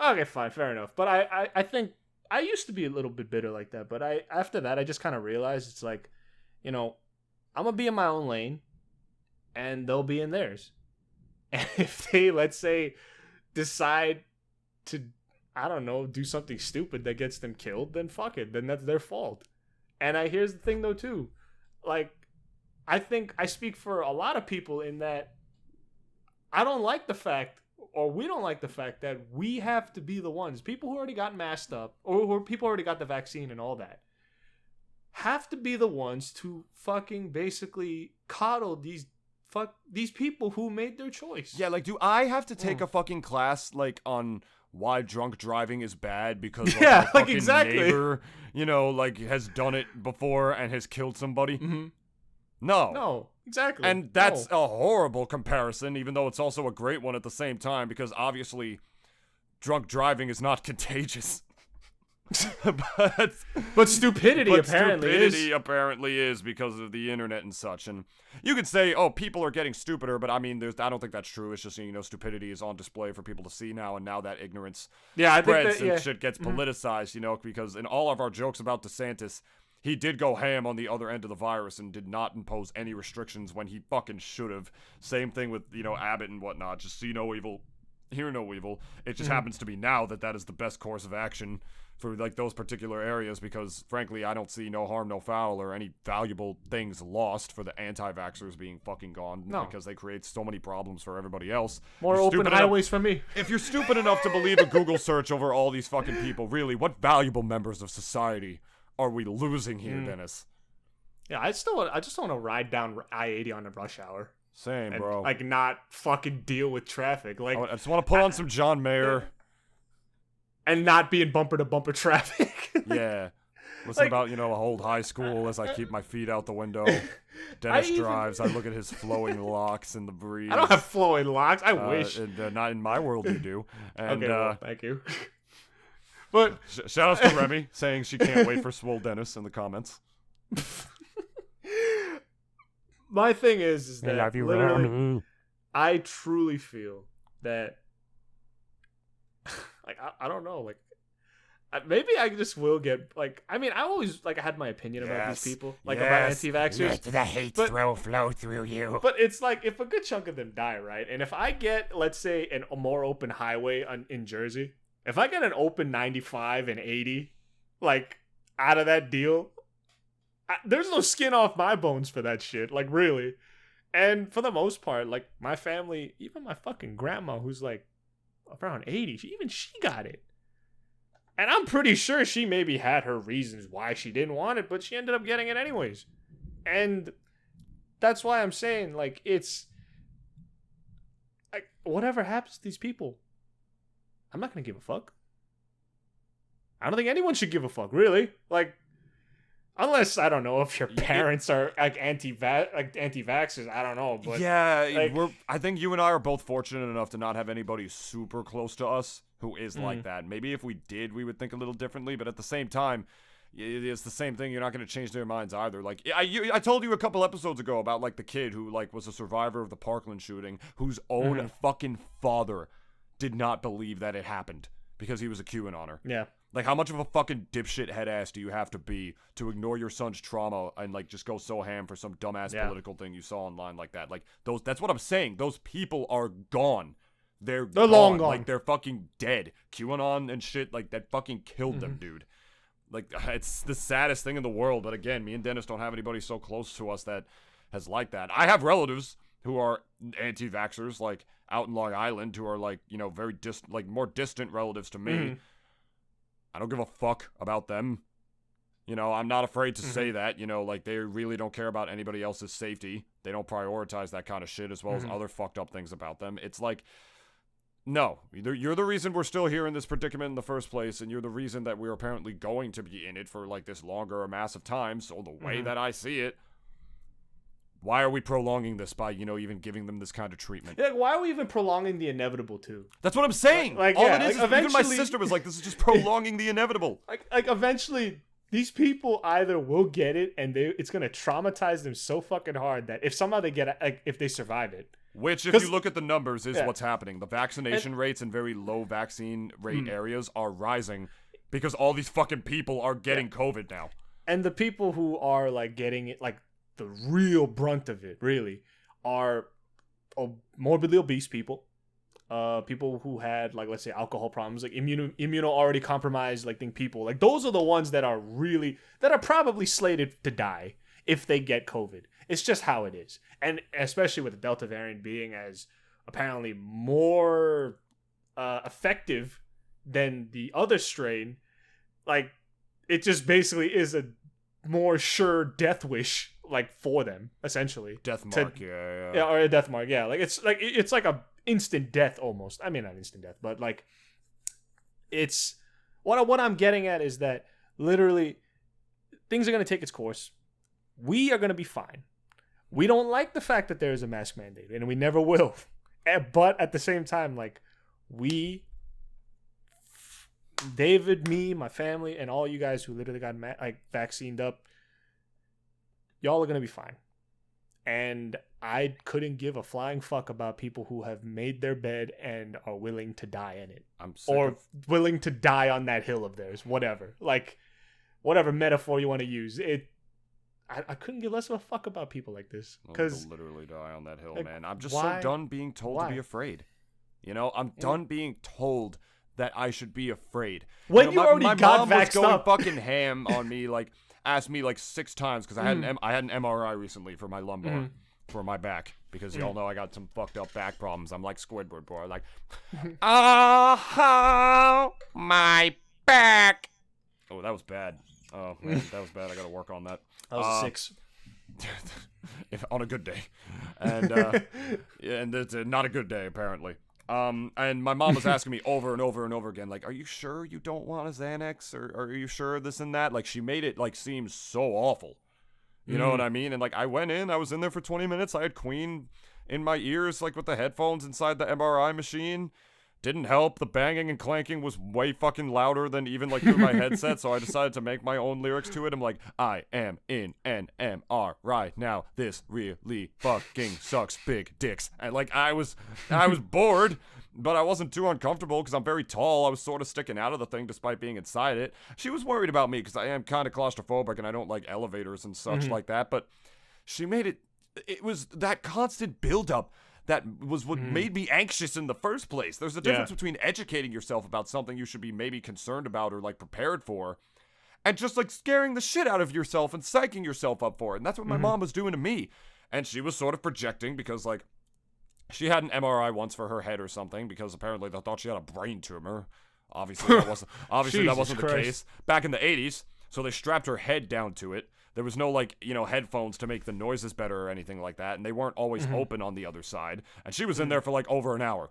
Okay, fine. Fair enough. But I think I used to be a little bit bitter like that. But after that, I just kind of realized it's like, I'm going to be in my own lane, and they'll be in theirs. And if they, let's say, decide to, I don't know, do something stupid that gets them killed, then fuck it. Then that's their fault. And here's the thing, though, too. Like, I think I speak for a lot of people in that I don't like the fact, or we don't like the fact, that we have to be the ones, people who already got masked up, or people who already got the vaccine and all that, have to be the ones to fucking basically coddle these people who made their choice. Yeah, like, do I have to take a fucking class, like, on why drunk driving is bad because my fucking neighbor, has done it before and has killed somebody? No, exactly. And that's a horrible comparison, even though it's also a great one at the same time, because obviously drunk driving is not contagious. but stupidity apparently is because of the internet and such. And you could say, oh, people are getting stupider, but I mean, I don't think that's true. It's just, stupidity is on display for people to see now, and now that ignorance spreads and shit gets politicized, because in all of our jokes about DeSantis, he did go ham on the other end of the virus and did not impose any restrictions when he fucking should have. Same thing with, Abbott and whatnot. Just see no evil, hear no evil. It just happens to be now that is the best course of action for like those particular areas, because frankly I don't see no harm, no foul, or any valuable things lost for the anti-vaxxers being fucking gone, because they create so many problems for everybody else. More open highways for me. If you're stupid enough to believe a Google search over all these fucking people, really, what valuable members of society are we losing here, Dennis? Yeah, I just want to ride down I-80 on a rush hour. Same, bro. Like, not fucking deal with traffic. Like, I just want to put on some John Mayer. And not be in bumper-to-bumper traffic. Yeah. Listen about, a old high school as I keep my feet out the window. Dennis drives. I look at his flowing locks in the breeze. I don't have flowing locks. I wish. Not in my world you do. And, okay, well, thank you. But shout out to Remy saying she can't wait for Swole Dennis in the comments. my thing is that I love you, literally, Ronnie. I truly feel that, like, I don't know, like, maybe I just will get, like, I mean, I always, like, I had my opinion about these people, like, about anti-vaxxers. Let the hate flow through you. But it's like, if a good chunk of them die, right? And if I get, let's say, a more open highway in Jersey, if I get an open 95 and 80, like, out of that deal, there's no skin off my bones for that shit, like, really. And for the most part, like, my family, even my fucking grandma, who's, like, around 80, even she got it. And I'm pretty sure she maybe had her reasons why she didn't want it, but she ended up getting it anyways. And that's why I'm saying, like, it's, like, whatever happens to these people, I'm not going to give a fuck. I don't think anyone should give a fuck, really. Like, unless, I don't know, if your parents are, like, anti-vaxxers, I don't know. But yeah, like, I think you and I are both fortunate enough to not have anybody super close to us who is like that. Maybe if we did, we would think a little differently, but at the same time, it's the same thing. You're not going to change their minds either. Like, I told you a couple episodes ago about, like, the kid who, like, was a survivor of the Parkland shooting, whose own fucking father did not believe that it happened because he was a QAnoner. Yeah. Like, how much of a fucking dipshit head ass do you have to be to ignore your son's trauma and, like, just go so ham for some dumbass political thing you saw online like that? Like, that's what I'm saying. Those people are gone. They're long gone. Like, they're fucking dead. QAnon and shit, like, that fucking killed them, dude. Like, it's the saddest thing in the world. But again, me and Dennis don't have anybody so close to us that has like that. I have relatives who are anti-vaxxers, like, out in Long Island, who are, like, you know, very more distant relatives to me. I don't give a fuck about them. You know, I'm not afraid to say that, you know, like, they really don't care about anybody else's safety. They don't prioritize that kind of shit, as well as other fucked up things about them. It's like, no, you're the reason we're still here in this predicament in the first place, and you're the reason that we're apparently going to be in it for, like, this longer or massive time. So the way that I see it, why are we prolonging this by, you know, even giving them this kind of treatment? Yeah, why are we even prolonging the inevitable, too? That's what I'm saying. Like, all yeah, it is, like, even my sister was like, this is just prolonging the inevitable. Like eventually, these people either will get it, and it's gonna traumatize them so fucking hard that if somehow they get it, like, if they survive it. Which, if you look at the numbers, is what's happening. The vaccination rates in very low vaccine rate areas are rising because all these fucking people are getting COVID now. And the people who are, like, getting it, like, the real brunt of it, really, are morbidly obese people. People who had, like, let's say, alcohol problems, like immuno already compromised, like, people. Like, those are the ones that are probably slated to die if they get COVID. It's just how it is. And especially with the Delta variant being as apparently more effective than the other strain, like, it just basically is a more sure death wish, like, for them, essentially. Death mark, yeah. Yeah, or a death mark, yeah. Like, it's like a instant death almost. I mean, not instant death, but, like, it's what I'm getting at is that literally things are going to take its course. We are going to be fine. We don't like the fact that there is a mask mandate, and we never will. But at the same time, like, David, me, my family, and all you guys who literally got vaccinated up, y'all are going to be fine. And I couldn't give a flying fuck about people who have made their bed and are willing to die in it. Willing to die on that hill of theirs, whatever. Like, whatever metaphor you want to use. I couldn't give less of a fuck about people like this. Because literally die on that hill, like, man. I'm just so done being told to be afraid. You know, I'm done being told that I should be afraid. When you already got vaxxed up. My mom was going fucking ham on me, like, asked me like 6 times because I had an MRI recently for my lumbar, for my back, because y'all know I got some fucked up back problems. I'm like Squidward, boy. Like, oh, my back. Oh, that was bad. Oh, man, that was bad. I got to work on that. That was a 6. On a good day. And and it's not a good day, apparently. And my mom was asking me over and over and over again, like, are you sure you don't want a Xanax? Or are you sure this and that? Like, she made it, like, seem so awful. You know what I mean? And, like, I went in, I was in there for 20 minutes. I had Queen in my ears, like, with the headphones inside the MRI machine. didn't help. The banging and clanking was way fucking louder than even like through my headset, so I decided to make my own lyrics to it. I'm like, I am in NMR right now. This really fucking sucks, big dicks. And like I was bored, but I wasn't too uncomfortable because I'm very tall. I was sort of sticking out of the thing despite being inside it. She was worried about me because I am kind of claustrophobic and I don't like elevators and such like that, but she made it was that constant buildup that was what made me anxious in the first place. There's a difference between educating yourself about something you should be maybe concerned about or like prepared for, and just like scaring the shit out of yourself and psyching yourself up for it. And that's what my mom was doing to me. And she was sort of projecting because like she had an MRI once for her head or something because apparently they thought she had a brain tumor. Obviously that wasn't the case. Back in the 80s, so they strapped her head down to it. There was no, like, you know, headphones to make the noises better or anything like that, and they weren't always open on the other side. And she was in there for, like, over an hour.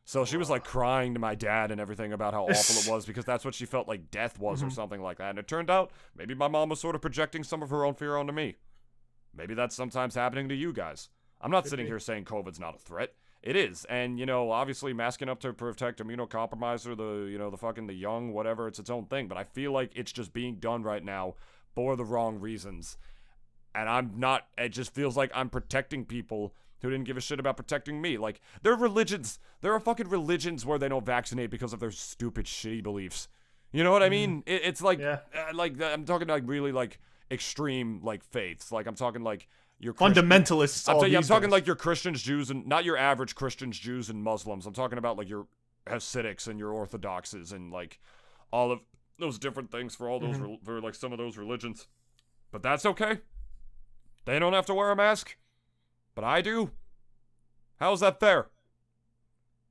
So she was, like, crying to my dad and everything about how awful it was because that's what she felt like death was or something like that. And it turned out maybe my mom was sort of projecting some of her own fear onto me. Maybe that's sometimes happening to you guys. I'm not sitting here saying COVID's not a threat. It is. And, you know, obviously masking up to protect immunocompromised or the young, whatever, it's its own thing. But I feel like it's just being done right now for the wrong reasons. And it just feels like I'm protecting people who didn't give a shit about protecting me. Like, there are fucking religions where they don't vaccinate because of their stupid, shitty beliefs. You know what I mean? It's like, I'm talking like really like extreme like faiths. Like I'm talking like your fundamentalists. I'm talking like your Christians, Jews, and not your average Christians, Jews, and Muslims. I'm talking about like your Hasidics and your Orthodoxes and like all of those different things for all those for like some of those religions. But that's okay. They don't have to wear a mask, but I do. How is that fair?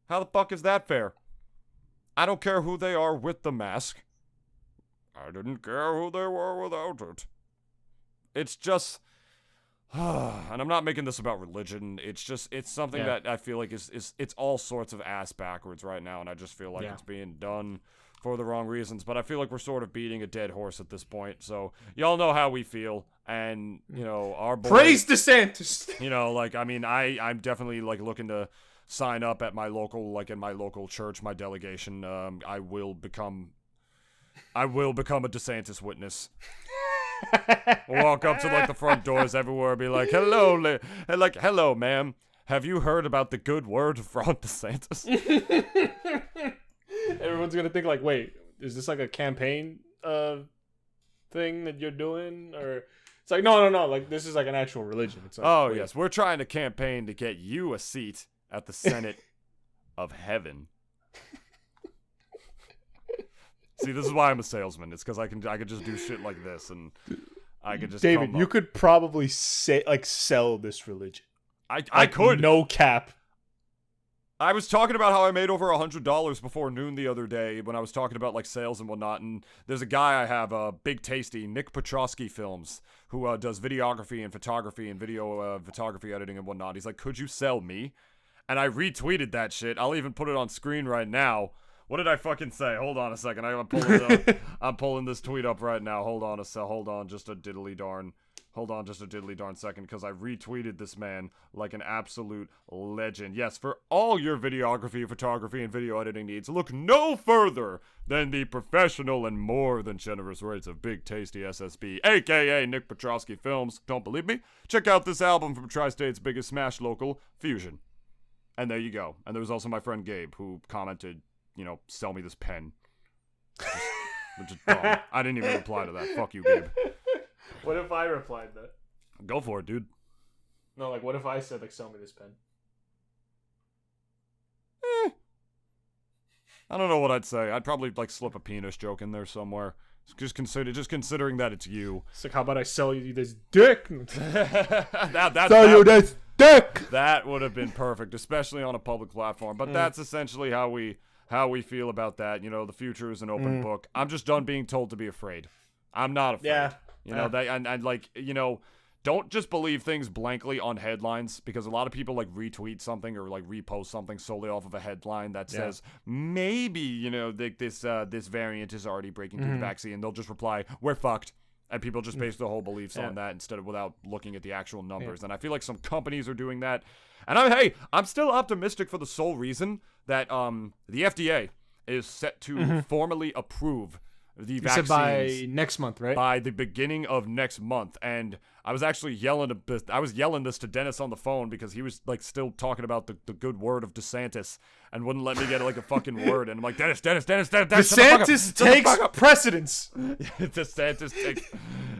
How the fuck is that fair? I don't care who they are with the mask. I didn't care who they were without it. It's just, and I'm not making this about religion. It's something that I feel like is it's all sorts of ass backwards right now, and I just feel like it's being done for the wrong reasons. But I feel like we're sort of beating a dead horse at this point. So y'all know how we feel, and you know our boy, praise DeSantis. You know, like I mean, I'm definitely like looking to sign up at my local, like in my local church, my delegation. I will become a DeSantis witness. Walk up to like the front doors everywhere, be like, hello, ma'am. Have you heard about the good word of Ron DeSantis? Everyone's gonna think like, wait, is this like a campaign thing that you're doing, or it's like no, like this is like an actual religion. It's like, yes, we're trying to campaign to get you a seat at the Senate of Heaven. See, this is why I'm a salesman. It's because I could just do shit like this, and I could just. David, you could probably sell this religion. I could. No cap. I was talking about how I made over $100 before noon the other day when I was talking about like sales and whatnot. And there's a guy I have, Big Tasty, Nick Petrosky Films, who does videography and photography and video photography editing and whatnot. He's like, could you sell me? And I retweeted that shit. I'll even put it on screen right now. What did I fucking say? Hold on a second. I'm pulling this tweet up right now. Hold on just a diddly darn second, because I retweeted this man like an absolute legend. Yes, for all your videography, photography, and video editing needs, look no further than the professional and more than generous rates of Big Tasty SSB, aka Nick Petrosky Films. Don't believe me? Check out this album from Tri-State's biggest smash local, Fusion. And there you go. And there was also my friend Gabe, who commented, you know, sell me this pen. Which is dumb. I didn't even reply to that. Fuck you, Gabe. What if I replied that? Go for it, dude. No, like, what if I said, like, sell me this pen? I don't know what I'd say. I'd probably, like, slip a penis joke in there somewhere. Just considering that it's you. It's like, how about I sell you this dick? Sell you this dick! That would have been perfect, especially on a public platform. But that's essentially how we feel about that. You know, the future is an open book. I'm just done being told to be afraid. I'm not afraid. Yeah. You know, and like, you know, don't just believe things blankly on headlines, because a lot of people like retweet something or like repost something solely off of a headline that says maybe, you know, this variant is already breaking through the vaccine. They'll just reply, "We're fucked." And people just base their whole beliefs on that without looking at the actual numbers. And I feel like some companies are doing that. And I'm still optimistic for the sole reason that the FDA is set to formally approve the vaccines. Said by next month, right? By the beginning of next month. And I was actually yelling this to Dennis on the phone because he was like still talking about the good word of DeSantis and wouldn't let me get like a fucking word. And I'm like, Dennis. DeSantis takes precedence. DeSantis takes.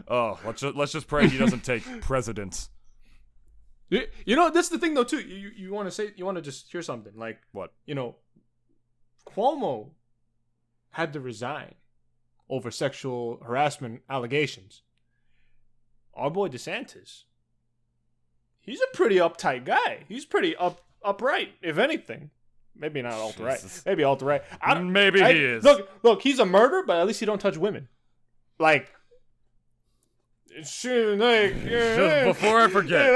Oh, let's just pray he doesn't take precedence. You know, that's the thing though too. You want to just hear something like what? You know, Cuomo had to resign over sexual harassment allegations. Our boy DeSantis, he's a pretty uptight guy. He's pretty upright, if anything. Maybe not alt-right. Maybe alt-right. Maybe he is. Look, he's a murderer, but at least he don't touch women. Like, just before I forget,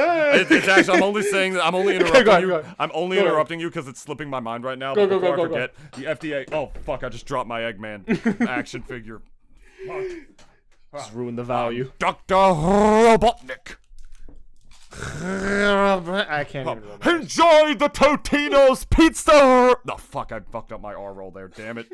it's actually, I'm only saying that I'm only interrupting you. I'm only interrupting you because it's slipping my mind right now. But before I forget, the FDA. Oh fuck! I just dropped my Eggman action figure. Fuck. Just ruined the value. Dr. Robotnik. I can't even remember. Enjoy the Totino's pizza. No, fuck! I fucked up my R roll there. Damn it.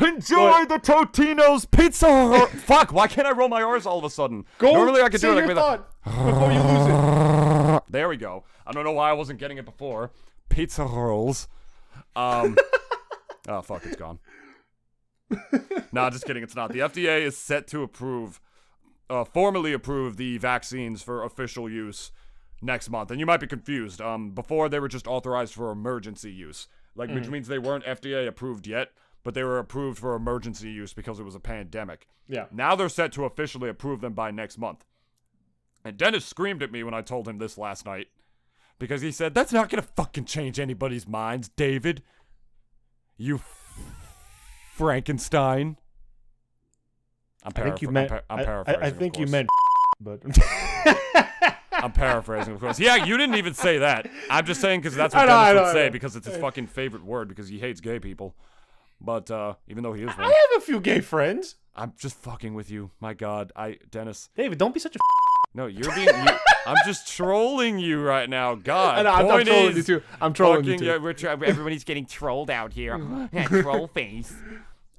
Enjoy the Totino's pizza. Fuck! Why can't I roll my R's all of a sudden? Normally I could do it like that. Before you lose it. There we go. I don't know why I wasn't getting it before. Pizza rolls. Oh fuck! It's gone. Nah, just kidding. It's not. The FDA is set to formally approve the vaccines for official use next month. And you might be confused. Before they were just authorized for emergency use, which means they weren't FDA approved yet, but they were approved for emergency use because it was a pandemic. Yeah. Now they're set to officially approve them by next month. And Dennis screamed at me when I told him this last night because he said, "That's not gonna fucking change anybody's minds, David. You Frankenstein." I'm paraphrasing. I think you meant, but I'm paraphrasing, of course. Yeah, you didn't even say that. I'm just saying because that's what Dennis would say because it's his fucking favorite word because he hates gay people. But even though he is one, I have a few gay friends. I'm just fucking with you. My God, Dennis. David, don't be such a. No, you're being. I'm just trolling you right now. God, I'm trolling you too. I'm trolling you too. Yeah, everybody's getting trolled out here. Troll face.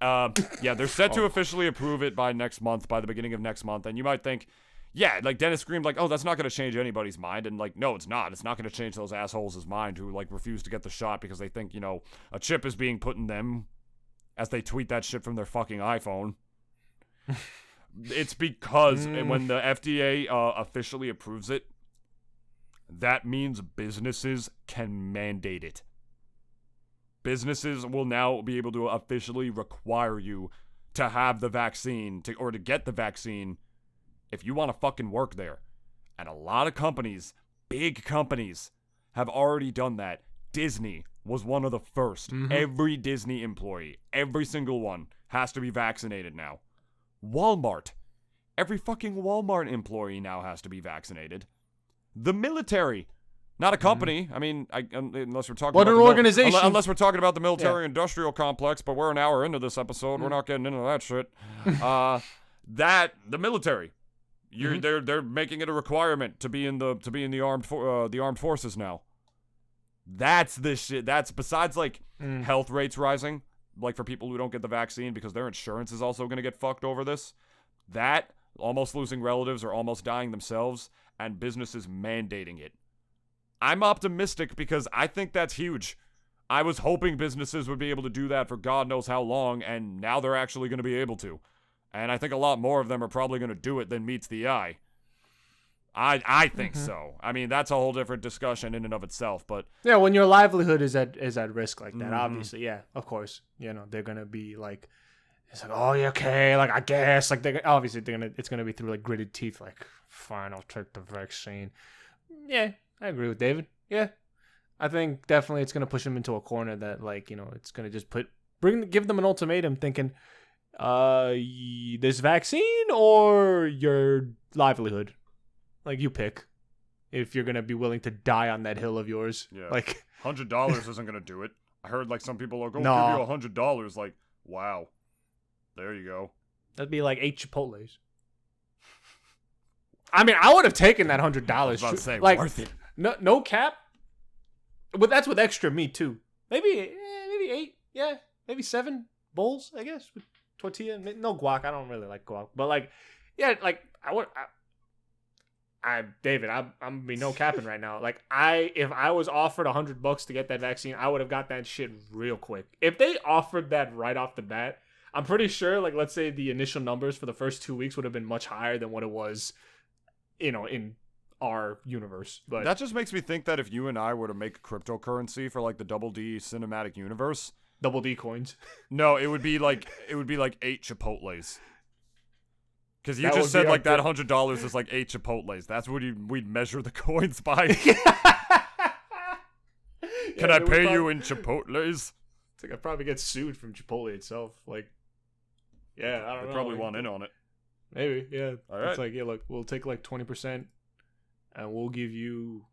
Yeah, they're set to officially approve it by next month, by the beginning of next month. And you might think, yeah, like Dennis screamed, like, oh, that's not going to change anybody's mind. And like, no, it's not. It's not going to change those assholes' mind who like refuse to get the shot because they think, a chip is being put in them as they tweet that shit from their fucking iPhone. It's because when the FDA officially approves it, that means businesses can mandate it. Businesses will now be able to officially require you to have the vaccine or to get the vaccine if you want to fucking work there. And a lot of companies, big companies, have already done that. Disney was one of the first. Every Disney employee, every single one, has to be vaccinated now. Walmart. Every fucking Walmart employee now has to be vaccinated. The military. Not a company. I mean, unless we're talking about an organization. Unless we're talking about the military-industrial complex, but we're an hour into this episode. We're not getting into that shit. The military. They're making it a requirement to be in the armed forces now. That's the shit. That's besides like health rates rising, like for people who don't get the vaccine because their insurance is also going to get fucked over this. That almost losing relatives or almost dying themselves, and businesses mandating it. I'm optimistic because I think that's huge. I was hoping businesses would be able to do that for God knows how long, and now they're actually going to be able to. And I think a lot more of them are probably going to do it than meets the eye. I think so. I mean, that's a whole different discussion in and of itself, but yeah, when your livelihood is at risk like that, obviously, yeah, of course, they're going to be like, it's like, oh, yeah, okay, like I guess, like it's going to be through like gritted teeth, like, fine, I'll take the vaccine. Yeah. I agree with David. Yeah. I think definitely it's going to push them into a corner that, like, it's going to just give them an ultimatum thinking, this vaccine or your livelihood. Like, you pick if you're going to be willing to die on that hill of yours. Yeah. Like, $100 isn't going to do it. I heard, like, some people are going to give you $100. Like, wow. There you go. That'd be like 8 Chipotles. I mean, I would have taken that $100. About to say, like, worth it. No cap. But that's with extra meat too. Maybe 8. Yeah, maybe 7 bowls. I guess with tortilla. No guac. I don't really like guac. But like, yeah, like David, I'm be no capping right now. Like if I was offered $100 to get that vaccine, I would have got that shit real quick. If they offered that right off the bat, I'm pretty sure, like, let's say the initial numbers for the first 2 weeks would have been much higher than what it was, in our universe. But that just makes me think that if you and I were to make a cryptocurrency for like the Double D cinematic universe, Double D coins. No, it would be like 8 Chipotles. Because you just said like that $100 is like 8 Chipotles. That's what we'd measure the coins by. Can I pay you in Chipotles? I think I'd probably get sued from Chipotle itself. Like, yeah, I don't know. They probably want in on it. Maybe, yeah. All right. It's like, yeah, look, we'll take like 20% and we'll give you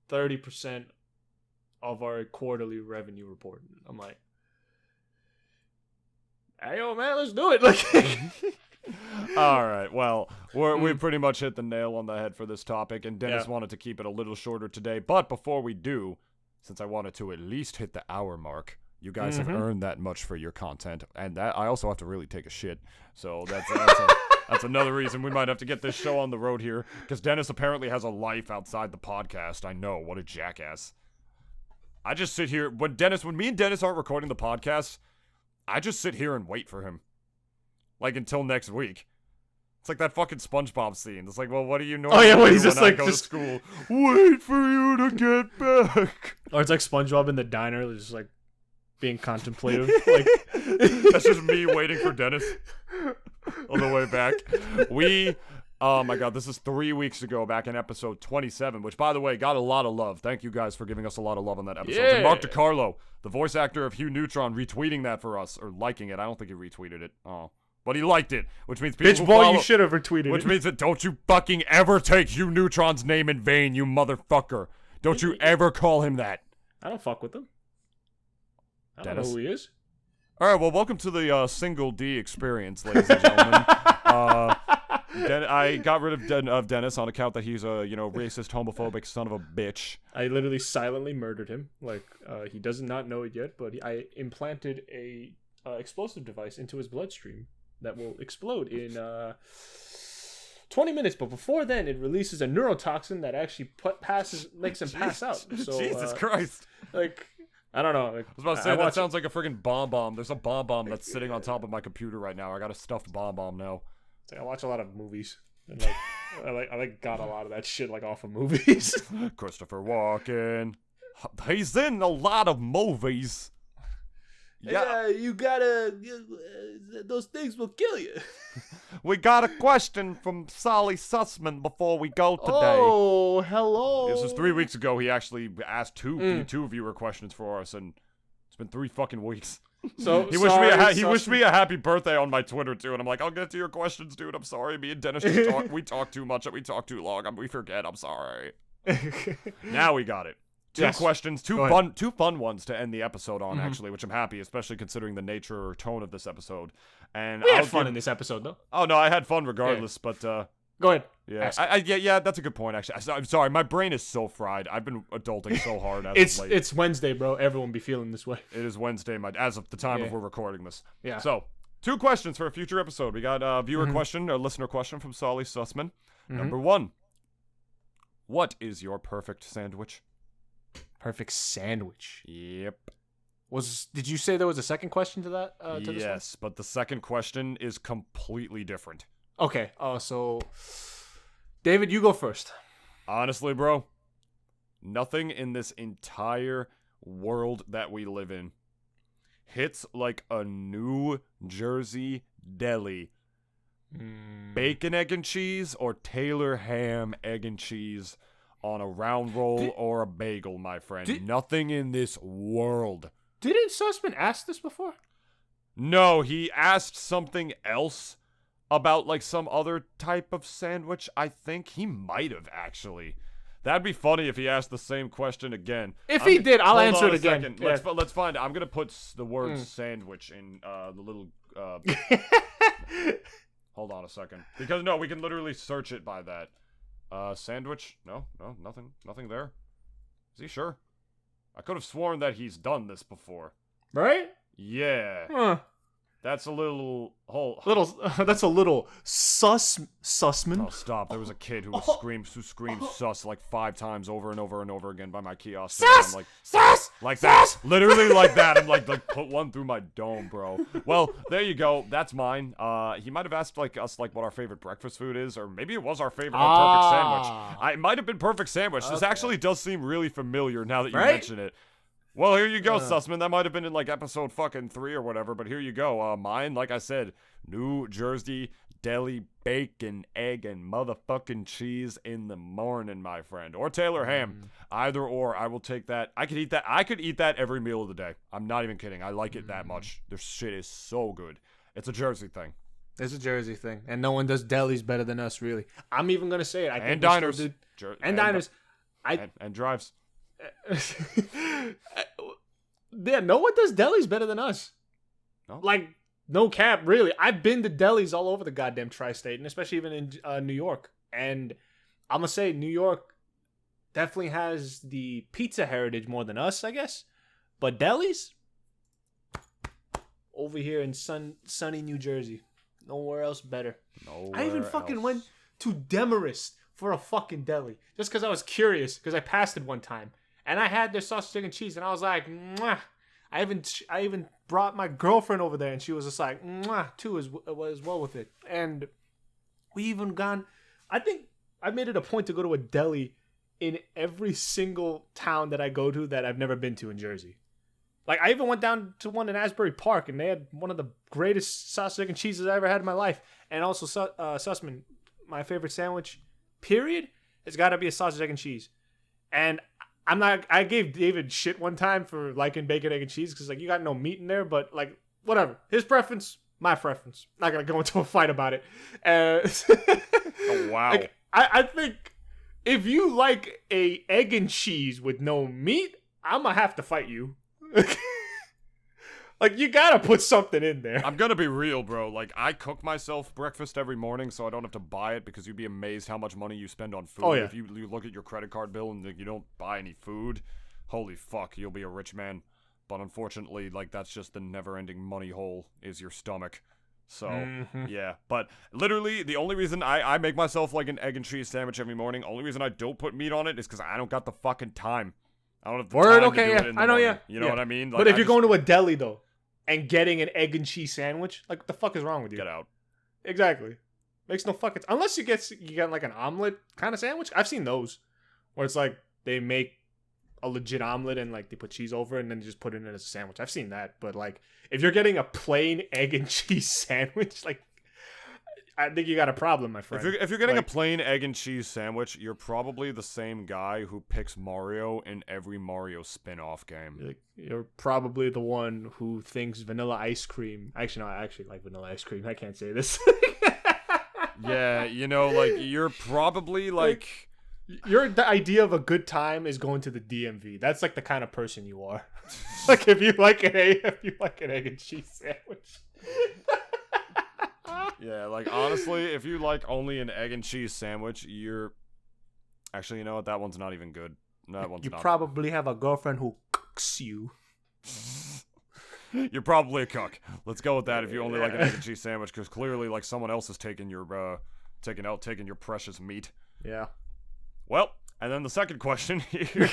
30% of our quarterly revenue report. I'm like, hey, yo, man, let's do it. Like, all right. Well, we pretty much hit the nail on the head for this topic, and Dennis wanted to keep it a little shorter today. But before we do, since I wanted to at least hit the hour mark, you guys have earned that much for your content, and that I also have to really take a shit. So that's another reason we might have to get this show on the road here, because Dennis apparently has a life outside the podcast. I know, what a jackass. I just sit here when me and Dennis aren't recording the podcast. I just sit here and wait for him, like until next week. It's like that fucking SpongeBob scene. It's like, well, what do you normally do he's just when I like go to school? Wait for you to get back. Or it's like SpongeBob in the diner, just like being contemplative. Like, that's just me waiting for Dennis on the way back. Oh my god, this is 3 weeks ago, back in episode 27, which, by the way, got a lot of love. Thank you guys for giving us a lot of love on that episode. Yeah. And Mark DiCarlo, the voice actor of Hugh Neutron, retweeting that for us, or liking it. I don't think he retweeted it. Oh. But he liked it, which means people bitch boy, you should have retweeted which it. means that don't you fucking ever take Hugh Neutron's name in vain, you motherfucker. Don't you ever call him that. I don't fuck with him. I don't Dennis? know who he is. All right, well, welcome to the single D experience, ladies and gentlemen. I got rid of Dennis on account that he's a racist, homophobic son of a bitch. I literally silently murdered him. Like, he does not know it yet, but I implanted a explosive device into his bloodstream that will explode in 20 minutes. But before then, it releases a neurotoxin that actually makes him pass out. So, Jesus Christ! Like, I don't know. Like, I was about to say that sounds like a friggin' bomb. There's a bomb that's sitting on top of my computer right now. I got a stuffed bomb now. I watch a lot of movies, and like I got a lot of that shit like off of movies. Christopher Walken, he's in a lot of movies. Yeah, you gotta. Those things will kill you. We got a question from Solly Sussman before we go today. Oh, hello. This was 3 weeks ago. He actually asked two viewer questions for us, and it's been 3 fucking weeks. So he wished me a happy birthday on my Twitter too, and I'm like, I'll get to your questions, dude. I'm sorry. Me and Dennis we talk too much and we talk too long. We forget. I'm sorry. Now we got it. Two questions, two fun ones to end the episode on, actually, which I'm happy, especially considering the nature or tone of this episode. And we had fun in this episode, though. Oh no, I had fun regardless. But go ahead. Yeah, yeah, that's a good point. Actually, I'm sorry, my brain is so fried. I've been adulting so hard. It's Wednesday, bro. Everyone be feeling this way. It is Wednesday, as of the time of we're recording this. Yeah. So 2 questions for a future episode. We got a viewer question, or listener question from Solly Sussman. Number 1. What is your perfect sandwich? Perfect sandwich. Yep. Did you say there was a second question to that? Yes, but the second question is completely different. Okay. So David, you go first. Honestly, bro, nothing in this entire world that we live in hits like a New Jersey deli. Bacon, egg, and cheese, or Taylor ham, egg, and cheese on a round roll or a bagel, my friend. Nothing in this world. Didn't Sussman ask this before? No, he asked something else about like some other type of sandwich. I think he might have actually. That'd be funny if he asked the same question again. If he did, I'll answer it again. Yeah. Let's find it. I'm gonna put the word sandwich in the little. Hold on a second. Because, no, we can literally search it by that. Sandwich? No, nothing there. Is he sure? I could have sworn that he's done this before. Right? Yeah. Huh. That's a little... That's a little sussman. Oh, stop. There was a kid who screamed sus like 5 times over and over and over again by my kiosk. Sus! I'm like, Sus! Like sus! that. Literally like that. I'm like, put one through my dome, bro. Well, there you go. That's mine. He might have asked us what our favorite breakfast food is, or maybe it was our favorite perfect sandwich. It might have been perfect sandwich. This actually does seem really familiar now that you mention it. Well, here you go, Sussman. That might have been in like episode fucking 3 or whatever, but here you go. Mine, like I said, New Jersey deli bacon, egg, and motherfucking cheese in the morning, my friend. Or Taylor ham. Either or, I will take that. I could eat that every meal of the day. I'm not even kidding. I like it that much. This shit is so good. It's a Jersey thing. It's a Jersey thing. And no one does delis better than us, really. I'm even going to say it. I think and diners. And diners. And drives. Yeah, no one does delis better than us. No? Like, no cap, really. I've been to delis all over the goddamn tri-state, and especially even in New York. And I'm going to say New York definitely has the pizza heritage more than us, I guess. But delis? Over here in sunny New Jersey. Nowhere else better. I even fucking went to Demarest for a fucking deli. Just because I was curious, because I passed it one time. And I had their sausage, egg, and cheese, and I was like, mwah. I even brought my girlfriend over there, and she was just like, mwah, too, as well with it. And we even gone, I think I made it a point to go to a deli in every single town that I go to that I've never been to in Jersey. Like, I even went down to one in Asbury Park, and they had one of the greatest sausage, egg, and cheeses I ever had in my life. And also, Sussman, my favorite sandwich, period, it's got to be a sausage, egg, and cheese. And I gave David shit one time for liking bacon, egg, and cheese because, like, you got no meat in there, but, like, whatever. His preference, my preference. Not going to go into a fight about it. Oh, wow. Like, I think if you like a egg and cheese with no meat, I'm going to have to fight you. Like, you gotta put something in there. I'm gonna be real, bro. Like, I cook myself breakfast every morning so I don't have to buy it, because you'd be amazed how much money you spend on food. Oh, yeah. If you look at your credit card bill and you don't buy any food, holy fuck, you'll be a rich man. But unfortunately, like, that's just the never-ending money hole is your stomach. So, yeah. But literally, the only reason I make myself, like, an egg and cheese sandwich every morning, only reason I don't put meat on it is because I don't got the fucking time. I don't have the time to do it in the morning. You know what I mean? Like, but if you're going to a deli, though, and getting an egg and cheese sandwich, like, what the fuck is wrong with you? Get out. Exactly. Makes no fucking... Unless you get like an omelet kind of sandwich. I've seen those. Where it's like, they make a legit omelet and, like, they put cheese over it and then just put it in as a sandwich. I've seen that. But, like, if you're getting a plain egg and cheese sandwich, like, I think you got a problem, my friend. If you're getting a plain egg and cheese sandwich, you're probably the same guy who picks Mario in every Mario spin-off game. You're probably the one who thinks vanilla ice cream... Actually, no, I actually like vanilla ice cream. I can't say this. Yeah, you know, like, you're probably, like... The idea of a good time is going to the DMV. That's, like, the kind of person you are. Like, if you like an egg and cheese sandwich... Yeah, like, honestly, if you like only an egg and cheese sandwich, you're... Actually, you know what? That one's not even good. That one's not. You probably have a girlfriend who cooks you. You're probably a cook. Let's go with that if you only like an egg and cheese sandwich, because clearly, like, someone else is taking your precious meat. Yeah. Well, and then the second question here.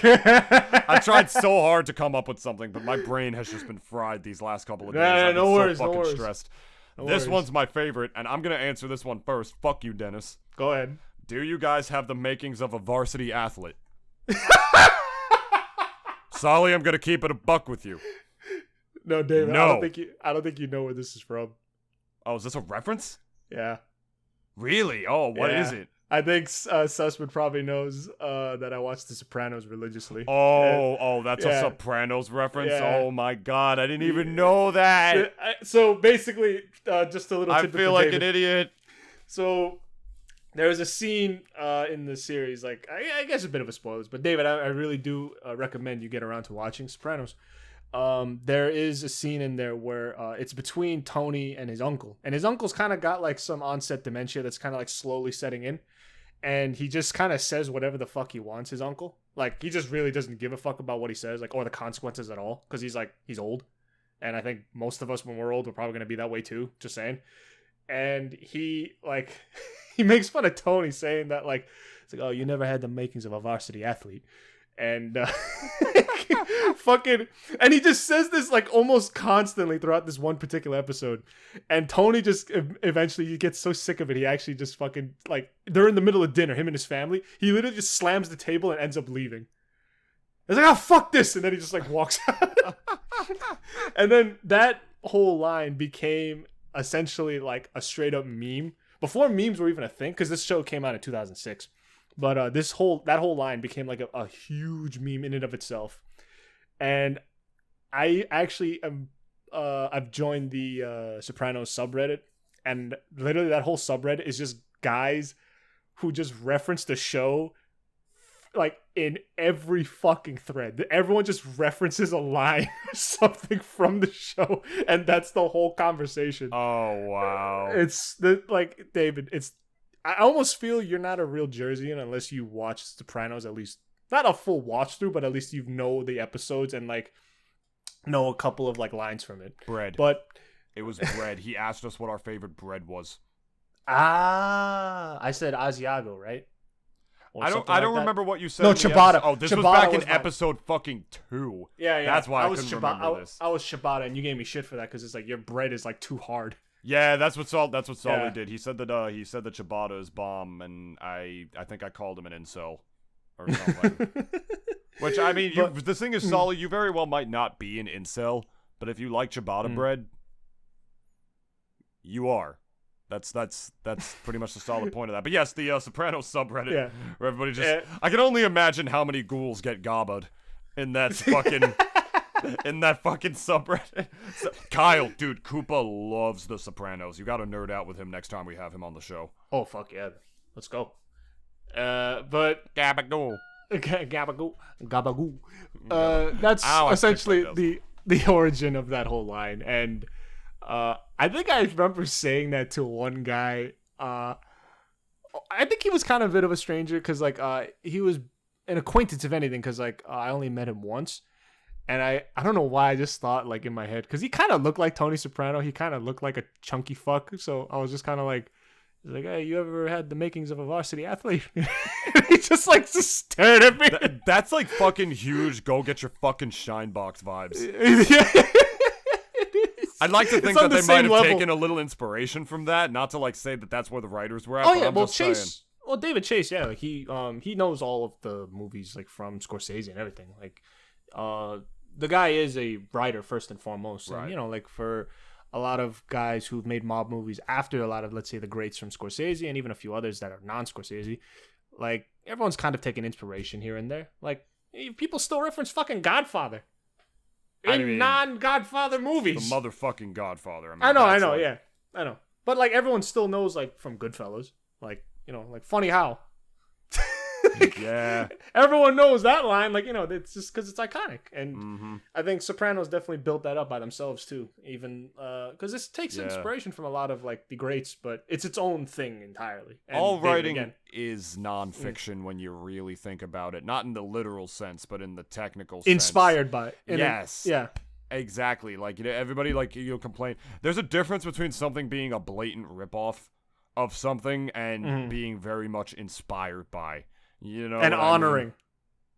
I tried so hard to come up with something, but my brain has just been fried these last couple of days. I've been so fucking stressed. This one's my favorite, and I'm going to answer this one first. Fuck you, Dennis. Go ahead. Do you guys have the makings of a varsity athlete? Solly, I'm going to keep it a buck with you. No, David, no. I don't think you know where this is from. Oh, is this a reference? Yeah. Really? Oh, what is it? I think Sussman probably knows that I watch The Sopranos religiously. That's a Sopranos reference? Yeah. Oh my god, I didn't even know that. So basically, just a little tidbit. I feel like David. An idiot. So there was a scene in the series, like, I guess a bit of a spoilers, but David, I really do recommend you get around to watching Sopranos. there is a scene in there where it's between Tony and his uncle. And his uncle's kind of got like some onset dementia that's kind of like slowly setting in. And he just kind of says whatever the fuck he wants, his uncle. Like, he just really doesn't give a fuck about what he says, like, or the consequences at all. Because he's old. And I think most of us, when we're old, we're probably going to be that way too. Just saying. And he, like, he makes fun of Tony saying that, like, it's like, oh, you never had the makings of a varsity athlete. And fucking, and he just says this like almost constantly throughout this one particular episode. And Tony just eventually he gets so sick of it, he actually just fucking, like, they're in the middle of dinner, him and his family, he literally just slams the table and ends up leaving. It's like, oh, fuck this, and then he just like walks out. And then that whole line became essentially like a straight up meme before memes were even a thing, because this show came out in 2006. But that whole line became like a huge meme in and of itself. And I actually am I've joined the Sopranos subreddit, and literally that whole subreddit is just guys who just reference the show like in every fucking thread. Everyone just references a line or something from the show, and that's the whole conversation. Oh wow. It's the like David, I almost feel you're not a real Jerseyan unless you watch Sopranos, at least not a full watch through, but at least you know the episodes and like know a couple of like lines from it. Bread. But it was bread. He asked us what our favorite bread was. I said Asiago, right? Or I don't remember what you said. No, ciabatta. Oh, this ciabatta was back in was episode fucking 2. Yeah. That's why I couldn't remember this. I was ciabatta, and you gave me shit for that because it's like your bread is like too hard. Yeah, that's what Sully did. He said that the ciabatta is bomb, and I think I called him an incel or something. Which, I mean, the thing is, Sully, you very well might not be an incel, but if you like ciabatta bread, you are. That's pretty much the solid point of that. But yes, the Sopranos subreddit, where everybody just I can only imagine how many ghouls get gobbled in that fucking in that fucking subreddit. So, Kyle, dude, Koopa loves the Sopranos. You got to nerd out with him next time we have him on the show. Oh fuck yeah, let's go. But Gabagoo. Gabagoo. That's essentially the origin of that whole line. And I think I remember saying that to one guy. I think he was kind of a bit of a stranger because like he was an acquaintance, if anything, because like I only met him once. And I don't know why, I just thought like in my head, because he kind of looked like Tony Soprano. He kind of looked like a chunky fuck. So I was just kind of like, hey, you ever had the makings of a varsity athlete? He just stared at me. That's like fucking huge go get your fucking shine box vibes. I'd like to think that they might have taken a little inspiration from that. Not to like say that that's where the writers were at. Oh yeah, well Chase, well David Chase, yeah, like he knows all of the movies like from Scorsese and everything. Like the guy is a writer first and foremost. Right. And, you know, like for a lot of guys who've made mob movies after a lot of, let's say, the greats from Scorsese and even a few others that are non-Scorsese, like everyone's kind of taking inspiration here and there. Like people still reference fucking Godfather in non-Godfather movies. The motherfucking Godfather. I know, yeah, I know. But like everyone still knows like from Goodfellas, like, you know, like Funny How. Yeah, everyone knows that line. Like, you know, it's just because it's iconic, and I think Sopranos definitely built that up by themselves too. Even because this takes inspiration from a lot of like the greats, but it's its own thing entirely. And all writing is nonfiction when you really think about it, not in the literal sense, but in the technical sense. Inspired by it. Yes. Yeah. Exactly. Like, you know, everybody like you'll complain. There's a difference between something being a blatant ripoff of something and being very much inspired by. You know, and honoring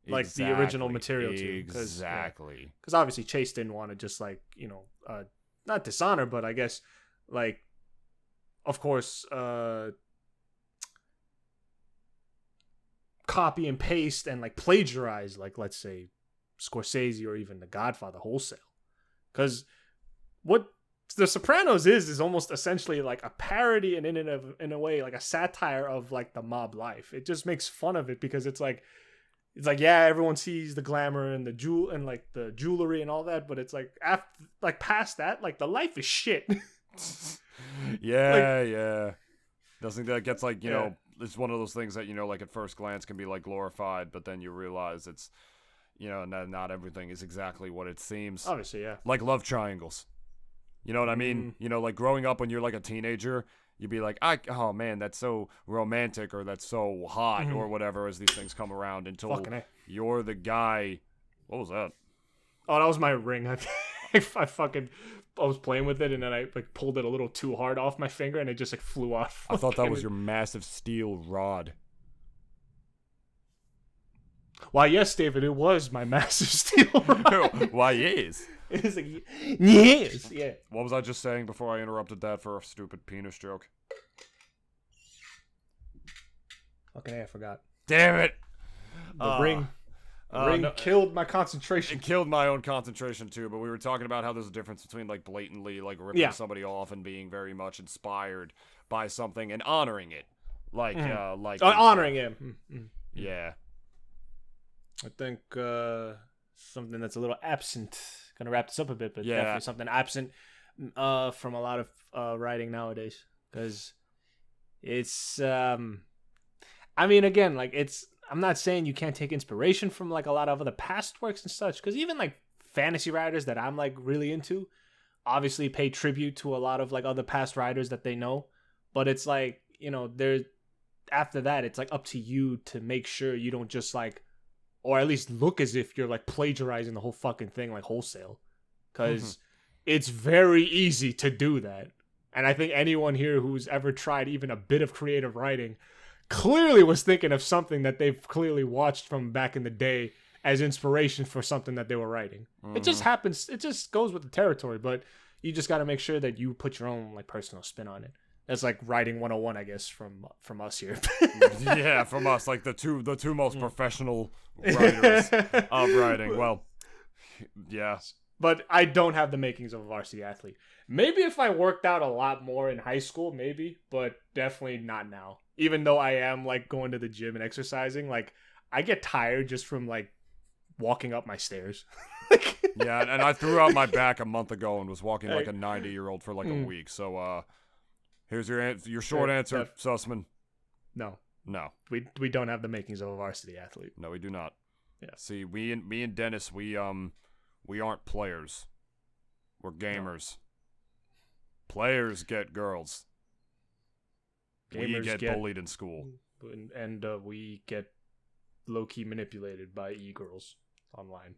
like the original material too. Exactly. Because obviously Chase didn't want to just like, you know, not dishonor, but I guess like, of course, copy and paste and like plagiarize, like let's say Scorsese or even The Godfather wholesale. Because what The Sopranos is almost essentially like a parody and in a way like a satire of like the mob life. It just makes fun of it because it's like yeah, everyone sees the glamour and the jewelry and all that, but it's like after like past that, like the life is shit. Yeah. Doesn't that gets like, you know, it's one of those things that, you know, like at first glance can be like glorified, but then you realize it's, you know, not everything is exactly what it seems. Obviously, yeah. Like love triangles. You know what I mean? You know, like growing up when you're like a teenager, you'd be like, oh man, that's so romantic or that's so hot or whatever as these things come around until you're the guy. What was that? Oh, that was my ring. I was playing with it and then I like pulled it a little too hard off my finger and it just like flew off. I thought that was your massive steel rod. Why, yes, David, it was my massive steel rod. Why, yes. It is like, yes, yeah. What was I just saying before I interrupted that for a stupid penis joke? Okay, I forgot. Damn it. The ring. Killed my concentration. It killed my own concentration too, but we were talking about how there's a difference between like blatantly like ripping somebody off and being very much inspired by something and honoring it. Like honoring him. Yeah. I think something that's a little absent. Gonna wrap this up a bit, but definitely something absent from a lot of writing nowadays. Because it's I mean, again, like I'm not saying you can't take inspiration from like a lot of other past works and such, because even like fantasy writers that I'm like really into obviously pay tribute to a lot of like other past writers that they know, but it's like, you know, after that it's like up to you to make sure you don't just like, or at least look as if you're like plagiarizing the whole fucking thing like wholesale, because it's very easy to do that. And I think anyone here who's ever tried even a bit of creative writing clearly was thinking of something that they've clearly watched from back in the day as inspiration for something that they were writing. It just happens. It just goes with the territory, but you just got to make sure that you put your own like personal spin on it. That's like writing 101, I guess, from us here. Yeah, from us, like the two most professional writers of writing. Well, yeah. But I don't have the makings of a varsity athlete. Maybe if I worked out a lot more in high school, maybe, but definitely not now. Even though I am like going to the gym and exercising, like I get tired just from like walking up my stairs. Yeah, and I threw out my back a month ago and was walking like a 90-year-old for like a week. So here's your short answer, Sussman. No. We don't have the makings of a varsity athlete. No, we do not. Yeah. See, me and Dennis, we aren't players. We're gamers. No. Players get girls. We get bullied in school. And we get low-key manipulated by e-girls online.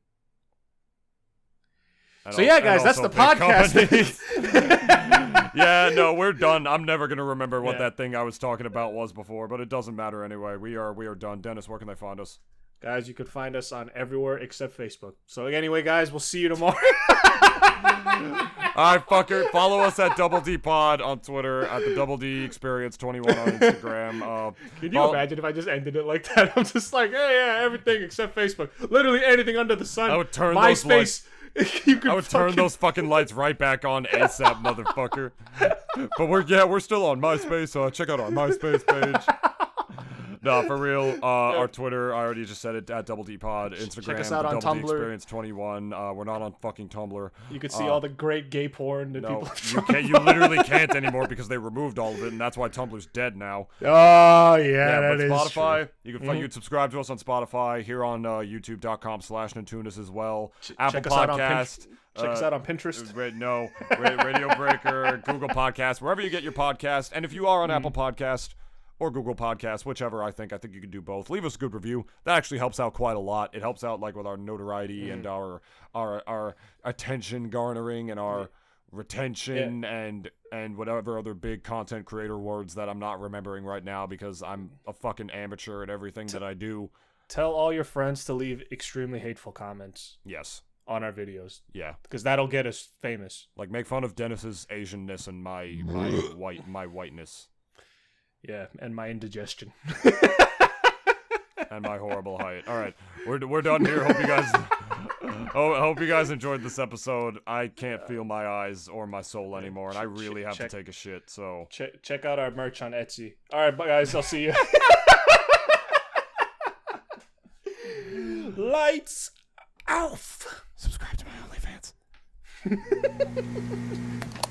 So yeah, guys, that's the podcast. Yeah, no, we're done. I'm never going to remember what that thing I was talking about was before, but it doesn't matter anyway. We are done. Dennis, where can they find us? Guys, you can find us on everywhere except Facebook. So anyway, guys, we'll see you tomorrow. All right, fucker. Follow us at Double D Pod on Twitter, at the Double D Experience 21 on Instagram. Can you imagine if I just ended it like that? I'm just like, hey, yeah, everything except Facebook. Literally anything under the sun. I would turn MySpace. I would turn those fucking lights right back on ASAP, motherfucker. But we're still on MySpace, so check out our MySpace page. No, for real. Our Twitter, I already just said it, at Double D Pod. Instagram, check us out on Double D Tumblr. Experience 21. We're not on fucking Tumblr. You can see all the great gay porn that people you literally can't anymore because they removed all of it, and that's why Tumblr's dead now. Oh, yeah, that is Spotify, true. you can subscribe to us on Spotify, here on youtube.com/Nintoonist as well. Apple Podcast. Check us out on Pinterest. Radio Breaker, Google Podcast, wherever you get your podcast. And if you are on Apple Podcast or Google Podcasts, whichever, I think you can do both. Leave us a good review. That actually helps out quite a lot. It helps out like with our notoriety and our attention garnering and our retention and whatever other big content creator words that I'm not remembering right now because I'm a fucking amateur at everything that I do. Tell all your friends to leave extremely hateful comments. Yes. On our videos. Yeah. Because that'll get us famous. Like make fun of Dennis's Asianness and my whiteness. Yeah, and my indigestion. And my horrible height. All right, we're done here. Hope you guys enjoyed this episode. I can't feel my eyes or my soul anymore, and I really have to take a shit. So check out our merch on Etsy. All right, bye guys. I'll see you. Lights off. Subscribe to my OnlyFans.